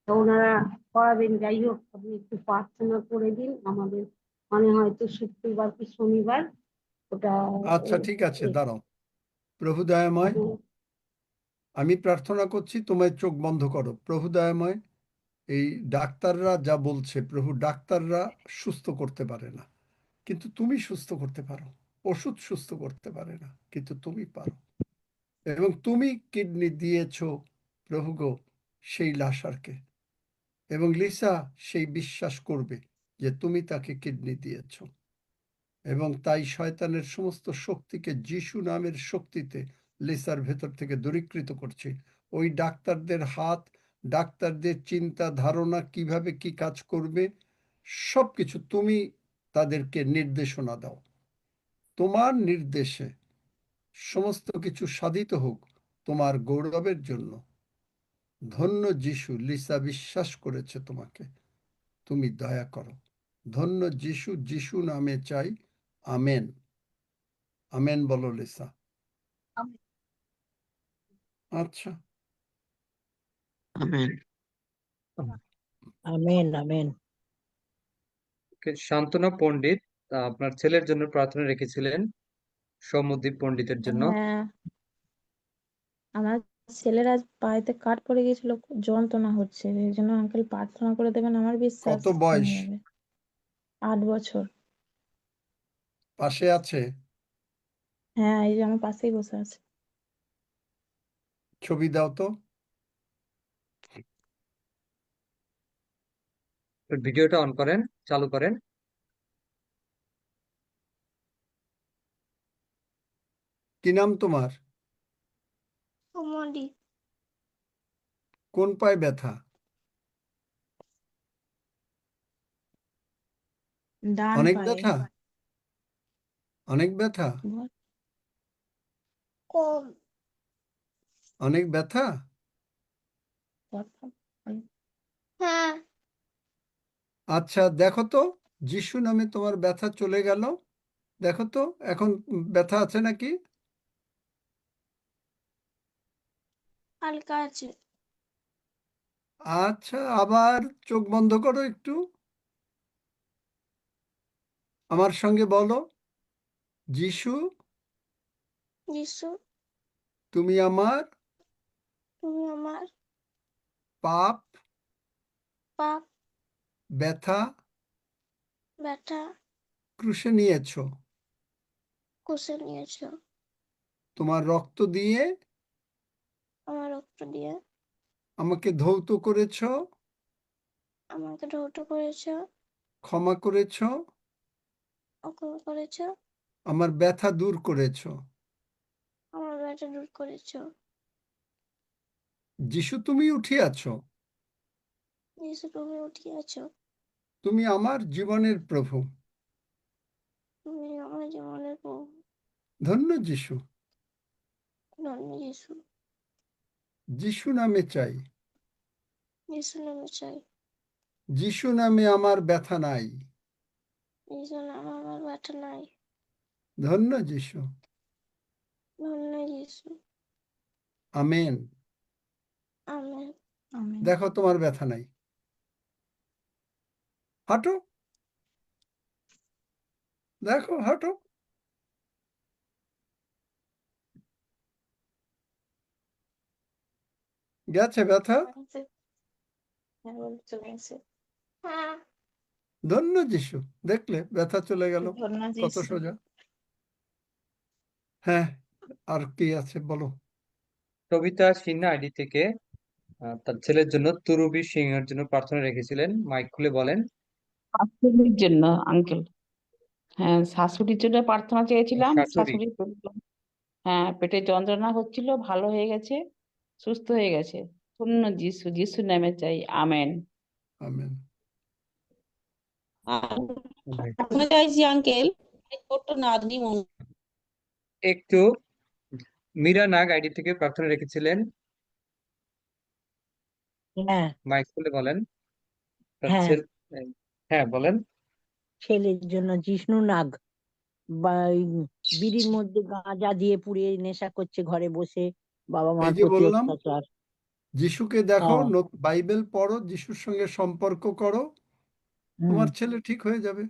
তো ওনারা করাবেন, যাই হোক আপনি একটু প্রার্থনা করে দিন আমাদের, মানে হয়তো শুক্রবার কি শনিবার ওটা আচ্ছা, ঠিক আছে, দাঁড়াও। প্রভু দয়াময়, আমি প্রার্থনা করছি, তোমার চোখ বন্ধ করো। প্রভু দয়াময়, এই ডাক্তাররা যা বলছে, প্রভু ডাক্তাররা সুস্থ করতে পারে না, কিন্তু তুমি সুস্থ করতে পারো। ওষুধ সুস্থ করতে পারে না, কিন্তু তুমি পারো। এবং তুমি কিডনি দিয়েছো প্রভু গো সেই লাসারকে, এবং লিসা সেই বিশ্বাস করবে যে তুমি তাকে কিডনি দিয়েছো। এবং তাই শয়তানের সমস্ত শক্তিকে যিশু নামের শক্তিতে লিসার ভেতর থেকে দূরীকৃত করছে। ওই ডাক্তারদের হাত, ডাক্তারদের চিন্তা ধারণা, কিভাবে কি কাজ করবে, সবকিছু তুমি তাদেরকে নির্দেশনা দাও। তোমার নির্দেশে সমস্ত কিছু সাধিত হোক। তোমার গৌরবের জন্য। ধন্য যিশু, লিসা বিশ্বাস করেছে তোমাকে, তুমি দয়া করো। ধন্য যিশু, যিশু নামে চাই। আমেন। আমেন বলো লিসা। আচ্ছা, amen. Amen amen. Shantana Pandit আপনার ছেলের জন্য প্রার্থনা রেখেছিলেন, সৌম্যদীপ পণ্ডিতের জন্য। হ্যাঁ, আমার ছেলের আজ পায়েতে কাট পড়ে গেছিল, খুব যন্ত্রণা হচ্ছে, এই জন্য আঙ্কেল প্রার্থনা করে দেবেন, আমার বিশ্বাস কত বয়স? কমে যাবে। 8 বছর। পাশে আছে? হ্যাঁ, এই যে আমার পাশেই বসে আছে। ছবি দাও তো। ভিডিওটা অন করেন, চালু করেন। কি নাম তোমার? কমলি। কোন পায়ে ব্যথা? ডান অনেক পায়ে। ব্যথা? অনেক ব্যথা? কম। অনেক ব্যথা? হ্যাঁ। আচ্ছা, দেখো তো, যিশু নামে তোমার ব্যথা চলে গেল। দেখো তো এখন ব্যথা আছে নাকি? হালকা আছে। আচ্ছা, আবার চোখ বন্ধ করো একটু, আমার সঙ্গে বলো, যিশু যিশু, তুমি আমার তুমি আমার পাপ, পাপ, ব্যথা ব্যথা ক্রুশে নিয়েছো। কষে নিয়েছো। তোমার রক্ত দিয়ে আমার রক্ত দিয়ে আমাকে ধৌত করেছো, আমাকে ধৌত করেছো, ক্ষমা করেছো, অক্ষম করেছো, আমার ব্যথা দূর করেছো। আমার ব্যথা দূর করেছো। যিশু তুমি উঠিয়াছো, যিশু, তুমি উঠিয়াছো। তুমি আমার জীবনের প্রভু। তুমি আমার জীবনের প্রভু। ধন্য যিশু। ধন্য যিশু। যিশু নামে চাই। যিশু নামে চাই। যিশু নামে আমার ব্যথা নাই। যিশু নামে আমার ব্যথা নাই। ধন্য যিশু। ধন্য যিশু। আমেন। আমেন। আমেন। দেখো তোমার ব্যথা নাই। হাঁটো, দেখো হাঁটো। গেছে ব্যথা? হ্যাঁ, চলে গেছে। হ্যাঁ। ধন্য যিশু। দেখলে ব্যথা চলে গেল, ধন্য কত যিশু। সোজা। হ্যাঁ, আর কি আছে বলো। সবিতা সিনহা আইডি থেকে তার ছেলের জন্য তুরুবি সিংহের জন্য প্রার্থনা রেখেছিলেন, মাইক খুলে বলেন। শাশুড়ির জন্য আঙ্কেল। হ্যাঁ, শাশুড়ির জন্য প্রার্থনা চেয়েছিলাম। শাশুড়ি। শাশুড়ি হ্যাঁ, পেটে যন্ত্রণা হচ্ছিল, ভালো হয়ে গেছে, সুস্থ হয়ে গেছে। ধন্য যিশু, যিশু নামে চাই। আমেন। আমেন। প্রার্থনা চাইছি আঙ্কেল, ছোট্ট নাতনি একটু মীরা নাগ আইডি থেকে প্রার্থনা রেখেছিলেন, হ্যাঁ মাইক খুলে বলেন। তার হ্যাঁ, ছেলে, হ্যাঁ বলেন। ছেলের জন্য জিষ্ণু নাগ, বা ওই বিড়ির মধ্যে গাঁজা দিয়ে পুড়িয়ে নেশা করছে ঘরে বসে, বাবা এই মার যে প্রতি বললাম, অত্যাচার। যিশুকে দেখো, হ্যাঁ। বাইবেল পড়ো, যিশুর সঙ্গে সম্পর্ক করো, হুম। তোমার ছেলে ঠিক হয়ে যাবে।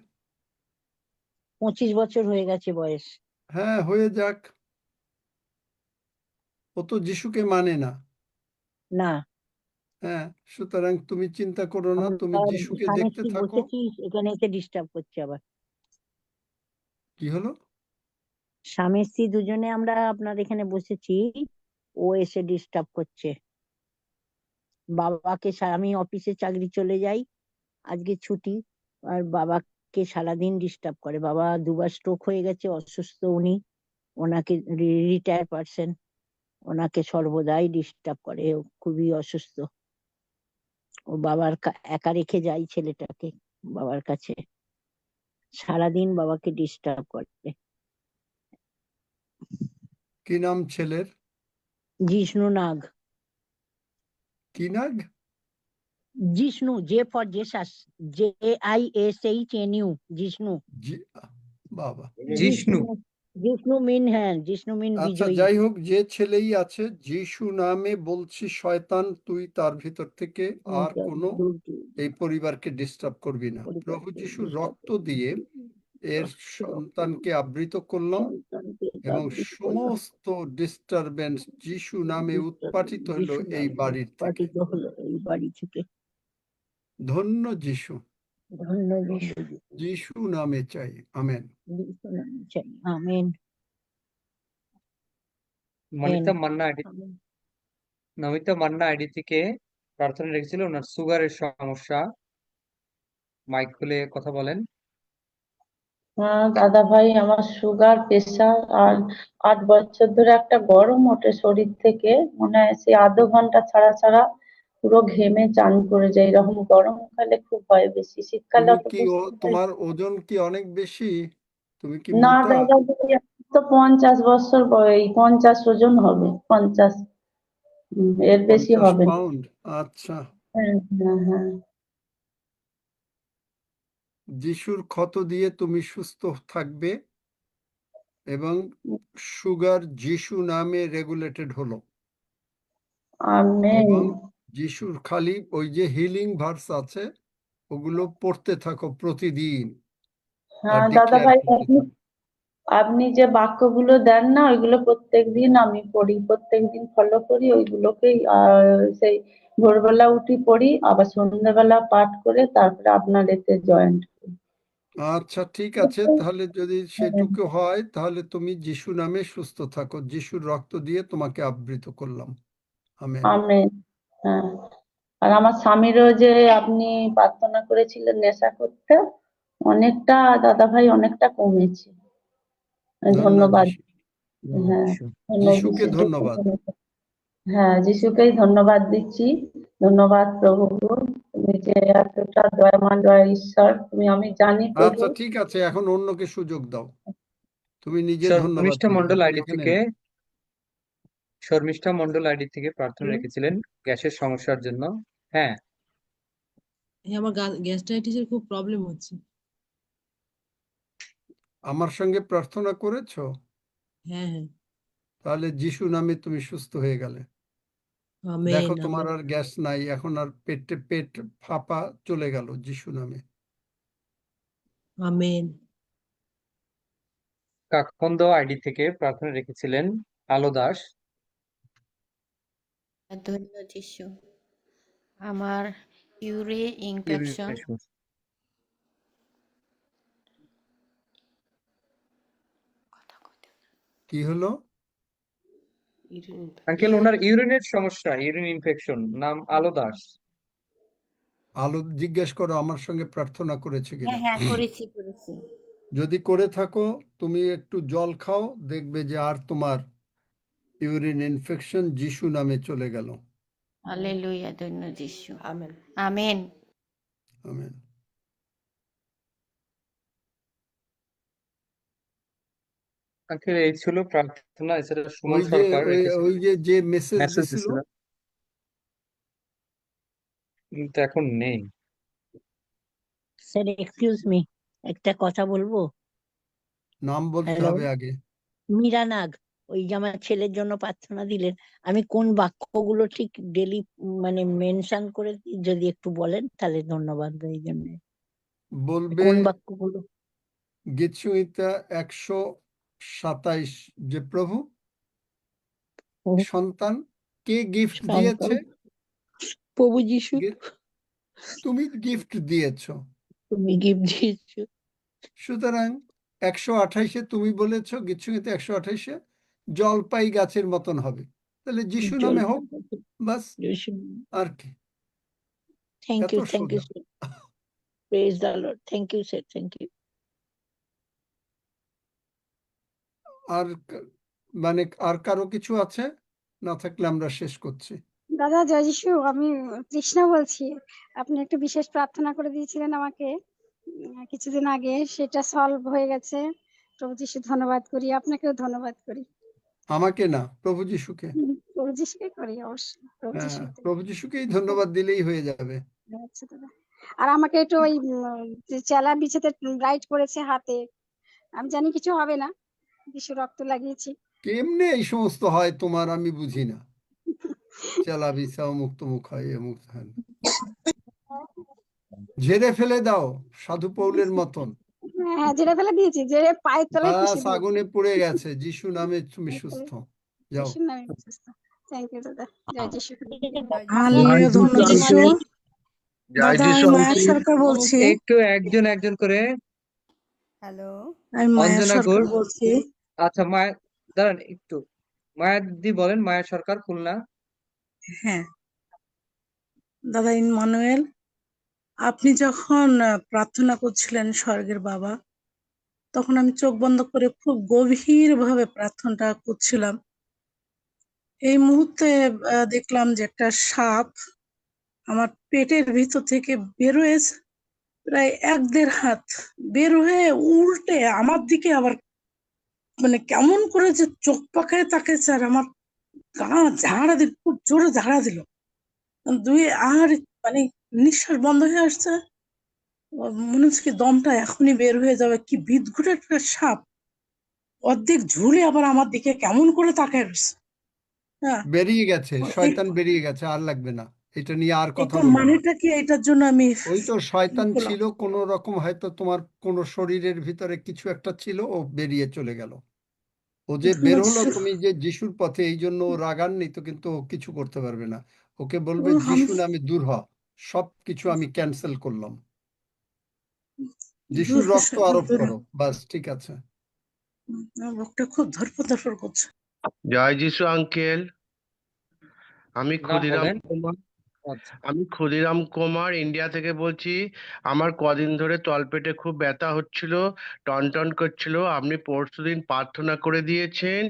25 বছর হয়ে গেছে বয়স। হ্যাঁ, হয়ে যাক। ও তো যিশুকে মানে না। না, হ্যাঁ, সুতরাং তুমি চিন্তা করো না, তুমি আমরা যিশুকে স্বামী দেখতে স্ত্রী থাকো। বসেছি, এখানে এসে ডিস্টার্ব করছে আবার। কি হলো? স্বামী স্ত্রী দুজনে আমরা আপনার এখানে বসেছি, ও এসে ডিস্টার্ব করছে। বাবাকে আমি অফিসে চাকরি চলে যাই, আজকে ছুটি, আর বাবাকে সারাদিন ডিস্টার্ব করে। বাবা দুবার স্ট্রোক হয়ে গেছে, অসুস্থ উনি, ওনাকে রিটায়ার পারসন, ওনাকে সর্বদাই ডিস্টার্ব করে, ও খুবই অসুস্থ। ও বাবার একা রেখে যায় ছেলেটাকে বাবার কাছে, সারাদিন বাবাকে ডিস্টার্ব করে। কি নাম ছেলের? জিষ্ণু নাগ। কি Nag? Jishnu, J for Jesus, JISHNU, Jishnu. বাবা। জিষ্ণু। জিষ্ণু মিন, হ্যাঁ, জিষ্ণু মিন আচ্ছা, বিজয়ী। যাই হোক, যে ছেলেই আছে যিশু নামে বলছি, শয়তান তুই তার ভিতর থেকে আর কোনো এই পরিবারকে ডিস্টার্ব করবি না। প্রভু যিশুর রক্ত দিয়ে এর সন্তানকে আবৃত করলাম এবং সমস্ত ডিস্টারবেন্স যিশু নামে উৎপাটিত হলো এই বাড়ির থেকে। পাঠিত হলো এই বাড়ি থেকে। ধন্য যিশু, ধন্য যিশু, যিশু নামে চাই, আমেন। যিশু নামে চাই, আমেন। নমিতা মান্না আইডি থেকে প্রার্থনা রেখেছিল, ওনার সুগারের সমস্যা। মাইক খুলে কথা বলেন। হ্যাঁ দাদা ভাই, আমার সুগার, প্রেশার আর 8 বছর ধরে একটা গরম ওঠে শরীর থেকে, মনে হয় সে আধ ঘন্টা ছাড়া ছাড়া পুরো ঘেমে চান করে যায়। এরকম গরমকালে খুব হয় বেশি, শীতকালে তুমি অত কি বুঝতে পারি তোমার ওজন কি অনেক বেশি? তুমি কি না মোটা? দাদা ভাই, আমার তো 50 বছর বয়স, 50 ওজন হবে, 50। এর বেশি 50 হবে না। পাউন্ড? আচ্ছা। হ্যাঁ হ্যাঁ হ্যাঁ। যিশুর ক্ষত দিয়ে তুমি সুস্থ থাকবে এবং সুগার যিশু নামে রেগুলেটেড হলো। আমেন। এবং যিশুর খালি ওই যে হিলিং ভার্স আছে, ওগুলো পড়তে থাকো প্রতিদিন আর হ্যাঁ দাদা ডিক্লেয়ার ভাই, করতে থাকো। আপনি যে বাক্যগুলো দেন না, ওইগুলো প্রত্যেকদিন আমি পড়ি, প্রত্যেকদিন ফলো করি ওইগুলোকেই। সেই ভোরবেলা উঠি পড়ি, আবার সন্ধ্যেবেলা পাঠ করে তারপরে আপনার এতে জয়েন্ট করি। আচ্ছা, ঠিক আছে, তাহলে যদি সেটুকু হয় তাহলে তুমি যিশু নামে সুস্থ থাকো। যিশুর রক্ত দিয়ে তোমাকে আবৃত করলাম, আমেন। আমেন। হ্যাঁ, আর আমার স্বামীরও যে আপনি প্রার্থনা করেছিলেন নেশা করতে, অনেকটা দাদা ভাই, অনেকটা কমেছে। ধন্য ধন্যবাদ। যিশু। হ্যাঁ, যিশুকে ধন্যবাদ। হ্যাঁ, যিশুকেই ধন্যবাদ দিচ্ছি। ধন্যবাদ প্রভু, তুমি যে এতটা দয়াবান, দয়া ঈশ্বর তুমি, আমি জানি প্রভু। আচ্ছা, ঠিক আছে, এখন অন্যকে সুযোগ দাও। তুমি নিজে ধন্যবাদ শর্মিষ্ঠা দিও, মন্ডল আপনি আইডি এখানে থেকে প্রার্থনা রেখেছিলেন গ্যাসের সমস্যার জন্য। হ্যাঁ, আমার গ্যাস্ট্রাইটিসের খুব প্রবলেম হচ্ছে। আমার সঙ্গে প্রার্থনা করেছো? হ্যাঁ হ্যাঁ, তাহলে যিশু নামে তুমি সুস্থ হয়ে গেলে। আমেন দেখো, তোমার আমেন আর গ্যাস নাই, এখন আর পেট ফাঁপা চলে গেল যিশু নামে। আমেন। কাকন্দ আইডি থেকে প্রার্থনা রেখেছিলেন আলো দাস। ধন্য যিশু, আমার ইউরিন ইনফেকশন, কি হলো? আঙ্কেল, ওনার ইউরিনের সমস্যা, ইউরিন ইনফেকশন। নাম আলো দাস। আলো জিজ্ঞেস করো আমার সঙ্গে প্রার্থনা করেছে হ্যাঁ কিনা। হ্যাঁ, করেছি। যদি করে থাকো, তুমি একটু জল খাও, দেখবে যে আর তোমার ইউরিন ইনফেকশন যিশু নামে চলে গেল। হালেলুয়া, ধন্য যিশু, আমেন আমেন। আমেন। আঙ্কেল, এই ছিল প্রার্থনা। এছাড়া সুমন ওই যে সরকার যে মেসেজ মেসেজ দিছিল, দিছিল, কিন্তু এখন নেই। স্যার এক্সকিউজ মি, একটা কথা বলবো? নাম বলতে হ্যালো, হবে আগে। মীরা নাগ, ওই যে আমার ছেলের জন্য প্রার্থনা দিলেন, আমি কোন বাক্যগুলো ঠিক ডেলি মানে মেনশন করে যদি একটু বলেন তাহলে ধন্যবাদ। এই জন্য বলবে কোন বাক্যগুলো? গীতসংহিতা 127, যে প্রভু সন্তান কে গিফট দিয়েছে? প্রভু যিশু। তুমি গিফট দিয়েছো। তুমি গিফট দিয়েছো। সুতরাং 128-এ তুমি বলেছো, গীতসংহিতা 128-এ জলপাই গাছের মতন হবে, তাহলে যিশু নামে হোক, বাস। আর কি? থ্যাংক এত ইউ, থ্যাংক ইউ সোজা। Sir. Praise the lord. Thank you sir, thank you. আর মানে আর কারো কিছু আছে? না থাকলে আমরা শেষ করছি। দাদা জয় যিশু, আমি তৃষ্ণা বলছি। আপনি একটা বিশেষ প্রার্থনা করে দিয়েছিলেন আমাকে কিছুদিন আগে, সেটা সলভ হয়ে গেছে। প্রভু যিশু ধন্যবাদ করি, আপনাকেও ধন্যবাদ করি। আমাকে না, প্রভু যিশুকে। প্রভু যিশুকে করি অবশ্যই, প্রভু হ্যাঁ, যিশুতে। প্রভু যিশুকেই ধন্যবাদ দিলেই হয়ে যাবে। আচ্ছা দাদা, আর আমাকে একটু ওই যে চেলা বিছেতে রাইট করেছে হাতে, আমি জানি কিছু হবে না, যিশু রক্ত লাগিয়েছি। কেমনে এই সমস্ত হয় তোমার আমি বুঝি না। চেলা বিছা অমুক তমুক হয়, অমুক হয় না। ঝেড়ে ফেলে দাও সাধু পৌলের মতন। হ্যাঁ, জেরে ফেলে দিয়েছি, জেরে পায়ের তলায় পুষে বাস, দিয়েছি। আগুনে পুড়ে গেছে। যিশু নামে তুমি সুস্থ। যাও। যিশুর নামে সুস্থ। থ্যাংক ইউ দাদা, জয় যিশু। হালেলুয়া, ধন্য যিশু। জয় দাদা, যিশু আমি মায়া আঙ্কেল। সরকার বলছি। একটু একজন একজন করে। হ্যালো, আমি মায়া অঞ্জনা সরকার ঘোষ। বলছি। আচ্ছা, মায়া দাঁড়ান একটু। মায়া দি বলেন, মায়া সরকার, খুলনা। হ্যাঁ দাদা ইম্মানুয়েল, আপনি যখন প্রার্থনা করছিলেন স্বর্গের বাবা, তখন আমি চোখ বন্ধ করে খুব গভীর ভাবে প্রার্থনাটা করছিলাম। এই মুহূর্তে দেখলাম যে একটা সাপ আমার পেটের ভিতর থেকে বের হয়েছে, প্রায় 1-1.5 হাত বের হয়ে উল্টে আমার দিকে আবার মানে কেমন করে যে চোখ পাকায় তাকাইছে, আর আমার গা ঝাড়া দিল, খুব জোরে ঝাড়া দিল। আর মানে নিঃশ্বাস বন্ধ হয়ে আসছে, মনে হচ্ছে কি দমটা এখনই বের হয়ে যাবে। কি বিদঘুটে একটা সাপ অর্ধেক ঝুলে আবার আমার দিকে কেমন করে তাকায় রয়েছে। হ্যাঁ, বেরিয়ে গেছে, শয়তান বেরিয়ে গেছে, আর লাগবে না। এটা নিয়ে আর কথা এটা বলবো না। মানেটা কি? এটার জন্য আমি ওই তো শয়তান বললাম। ছিল কোনো রকম, হয়তো তোমার কোনো শরীরের ভিতরে কিছু একটা ছিল, ও বেরিয়ে চলে গেল। ও যে বের হলো, তুমি যে যিশুর পথে, এই জন্য ও রাগান্বিত, কিন্তু ও কিছু করতে পারবে না। ওকে বলবে যিশু নামে দূর হ, সব কিছু আমি ক্যান্সেল করলাম। যিশুর রক্ত আরোপ করো, বাস, ঠিক আছে। বুকটা খুব ধরপর করছে। জয় যিশু আঙ্কেল। আমি নাম ক্ষুদিরাম বলেন। কুমার। আচ্ছা, আমি ক্ষুদিরাম কুমার ইন্ডিয়া থেকে বলছি। আমার কদিন ধরে তলপেটে খুব ব্যথা হচ্ছিল, টনটন করছিল। আপনি পরশুদিন প্রার্থনা করে দিয়েছেন,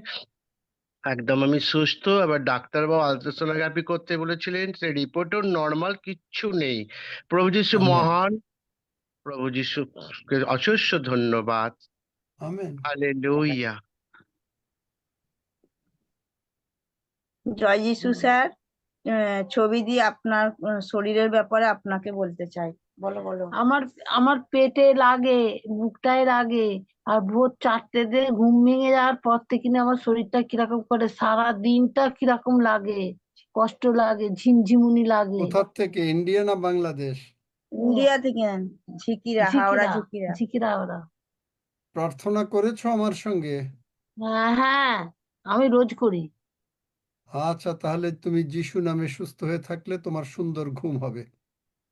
একদম আমি সুস্থ। এবার ডাক্তারবাবু আলট্রাসোনোগ্রাফি করতে বলেছিলেন, সে রিপোর্টও নর্মাল, কিচ্ছু নেই। প্রভু যিশু আমেন, মহান, প্রভু যিশুকে অশেষ ধন্যবাদ। আমেন। হালেলুয়া। জয় যিশু স্যার। ছবি দিয়ে আপনার শরীরের ব্যাপারে আপনাকে বলতে চাই। বলো বলো। আমার আমার পেটে লাগে, বুকটায় লাগে, আর ভোর 4টে দিয়ে ঘুম ভেঙে যাওয়ার পর থেকে না আমার শরীরটা কিরকম করে, সারা দিনটা কিরকম লাগে, কষ্ট লাগে, ঝিমঝিমুনি লাগে। কোথার থেকে, ইন্ডিয়া না বাংলাদেশ? ইন্ডিয়া থেকে, ঝিকিরা, হাওড়া ঝিকিরা। ঝিকিরা ওরা। প্রার্থনা করেছো আমার সঙ্গে? হ্যাঁ হ্যাঁ, আমি রোজ করি। আচ্ছা, তাহলে তুমি যিশু নামে সুস্থ হয়ে থাকলে তোমার সুন্দর ঘুম হবে।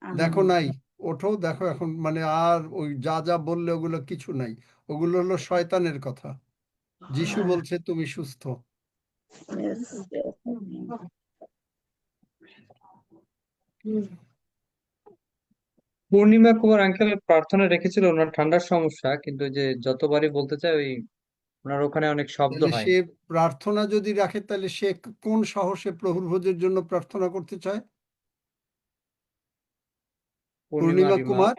দেখো নাই, ওঠো, দেখো এখন, মানে আর ওই যা যা বললে ওগুলো কিছু নাই, ওগুলো হলো শয়তানের কথা। যিশু বলছে তুমি সুস্থ। পূর্ণিমা কুমার আঙ্কেল প্রার্থনা রেখেছিল ওনার ঠান্ডার সমস্যা, কিন্তু যে যতবারই বলতে চাই ওই ওনার ওখানে অনেক শব্দ তাহলে হয়। সে প্রার্থনা যদি রাখে, তাহলে সে কোন সাহসে প্রভুর ভোজের জন্য প্রার্থনা করতে চায়? পূর্ণিমা পূর্ণিমা কুমার,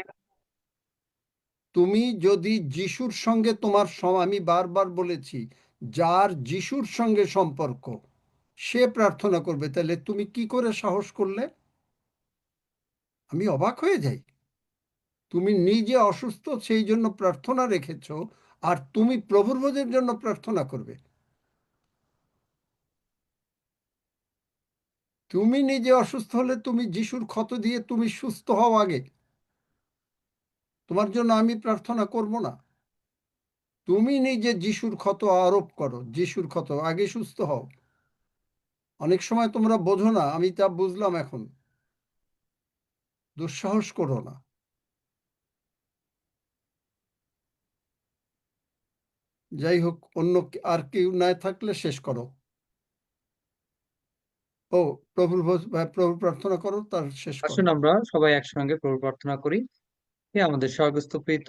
তুমি যদি যিশুর সঙ্গে তোমার আমি বারবার বলেছি, যার যিশুর সঙ্গে সম্পর্ক সে প্রার্থনা করবে, তাহলে তুমি কি করে সাহস করলে? আমি অবাক হয়ে যাই। তুমি নিজে অসুস্থ, সেই জন্য প্রার্থনা রেখেছ, আর তুমি প্রভুর ভোজের জন্য প্রার্থনা করবে? তুমি নিজে অসুস্থ হলে তুমি যিশুর ক্ষত দিয়ে তুমি সুস্থ হও আগে, তোমার জন্য আমি প্রার্থনা করব না। তুমি নিজে যিশুর ক্ষত আরোপ করো, যিশুর ক্ষত, আগে সুস্থ হও। অনেক সময় তোমরা বোঝো না, আমি তা বুঝলাম এখন। দুঃসাহস করো না। যাই হোক, অন্য আর কেউ না থাকলে শেষ করো। ও, প্রভুর প্রভু প্রার্থনা করো, তার শেষ করো। আসুন আমরা সবাই একসঙ্গে প্রভু প্রার্থনা করি। হে আমাদের স্বর্গস্থ পিত,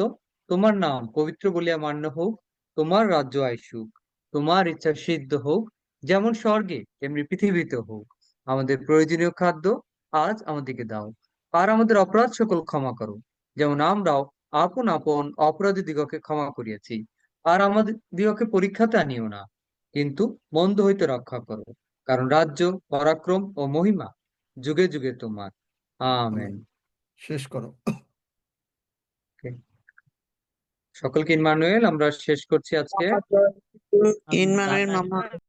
তোমার নাম পবিত্র বলিয়া মান্য হোক, তোমার রাজ্য আইসুক, তোমার ইচ্ছা সিদ্ধ হোক, যেমন স্বর্গে তেমনি পৃথিবীতে হোক। আমাদের প্রয়োজনীয় খাদ্য আজ আমাদেরকে দাও, আর আমাদের অপরাধ সকল ক্ষমা করো, যেমন আমরাও আপন আপন অপরাধী দিগকে ক্ষমা করিয়াছি। আর আমাদের দিগকে পরীক্ষাতে আনিও না, কিন্তু মন্দ হইতে রক্ষা করো, কারণ রাজ্য, পরাক্রম ও মহিমা যুগে যুগে তোমার। আমেন। শেষ করো। সকলকে ইম্মানুয়েল আমরা শেষ করছি আজকে। ইনমানুয়েল মামা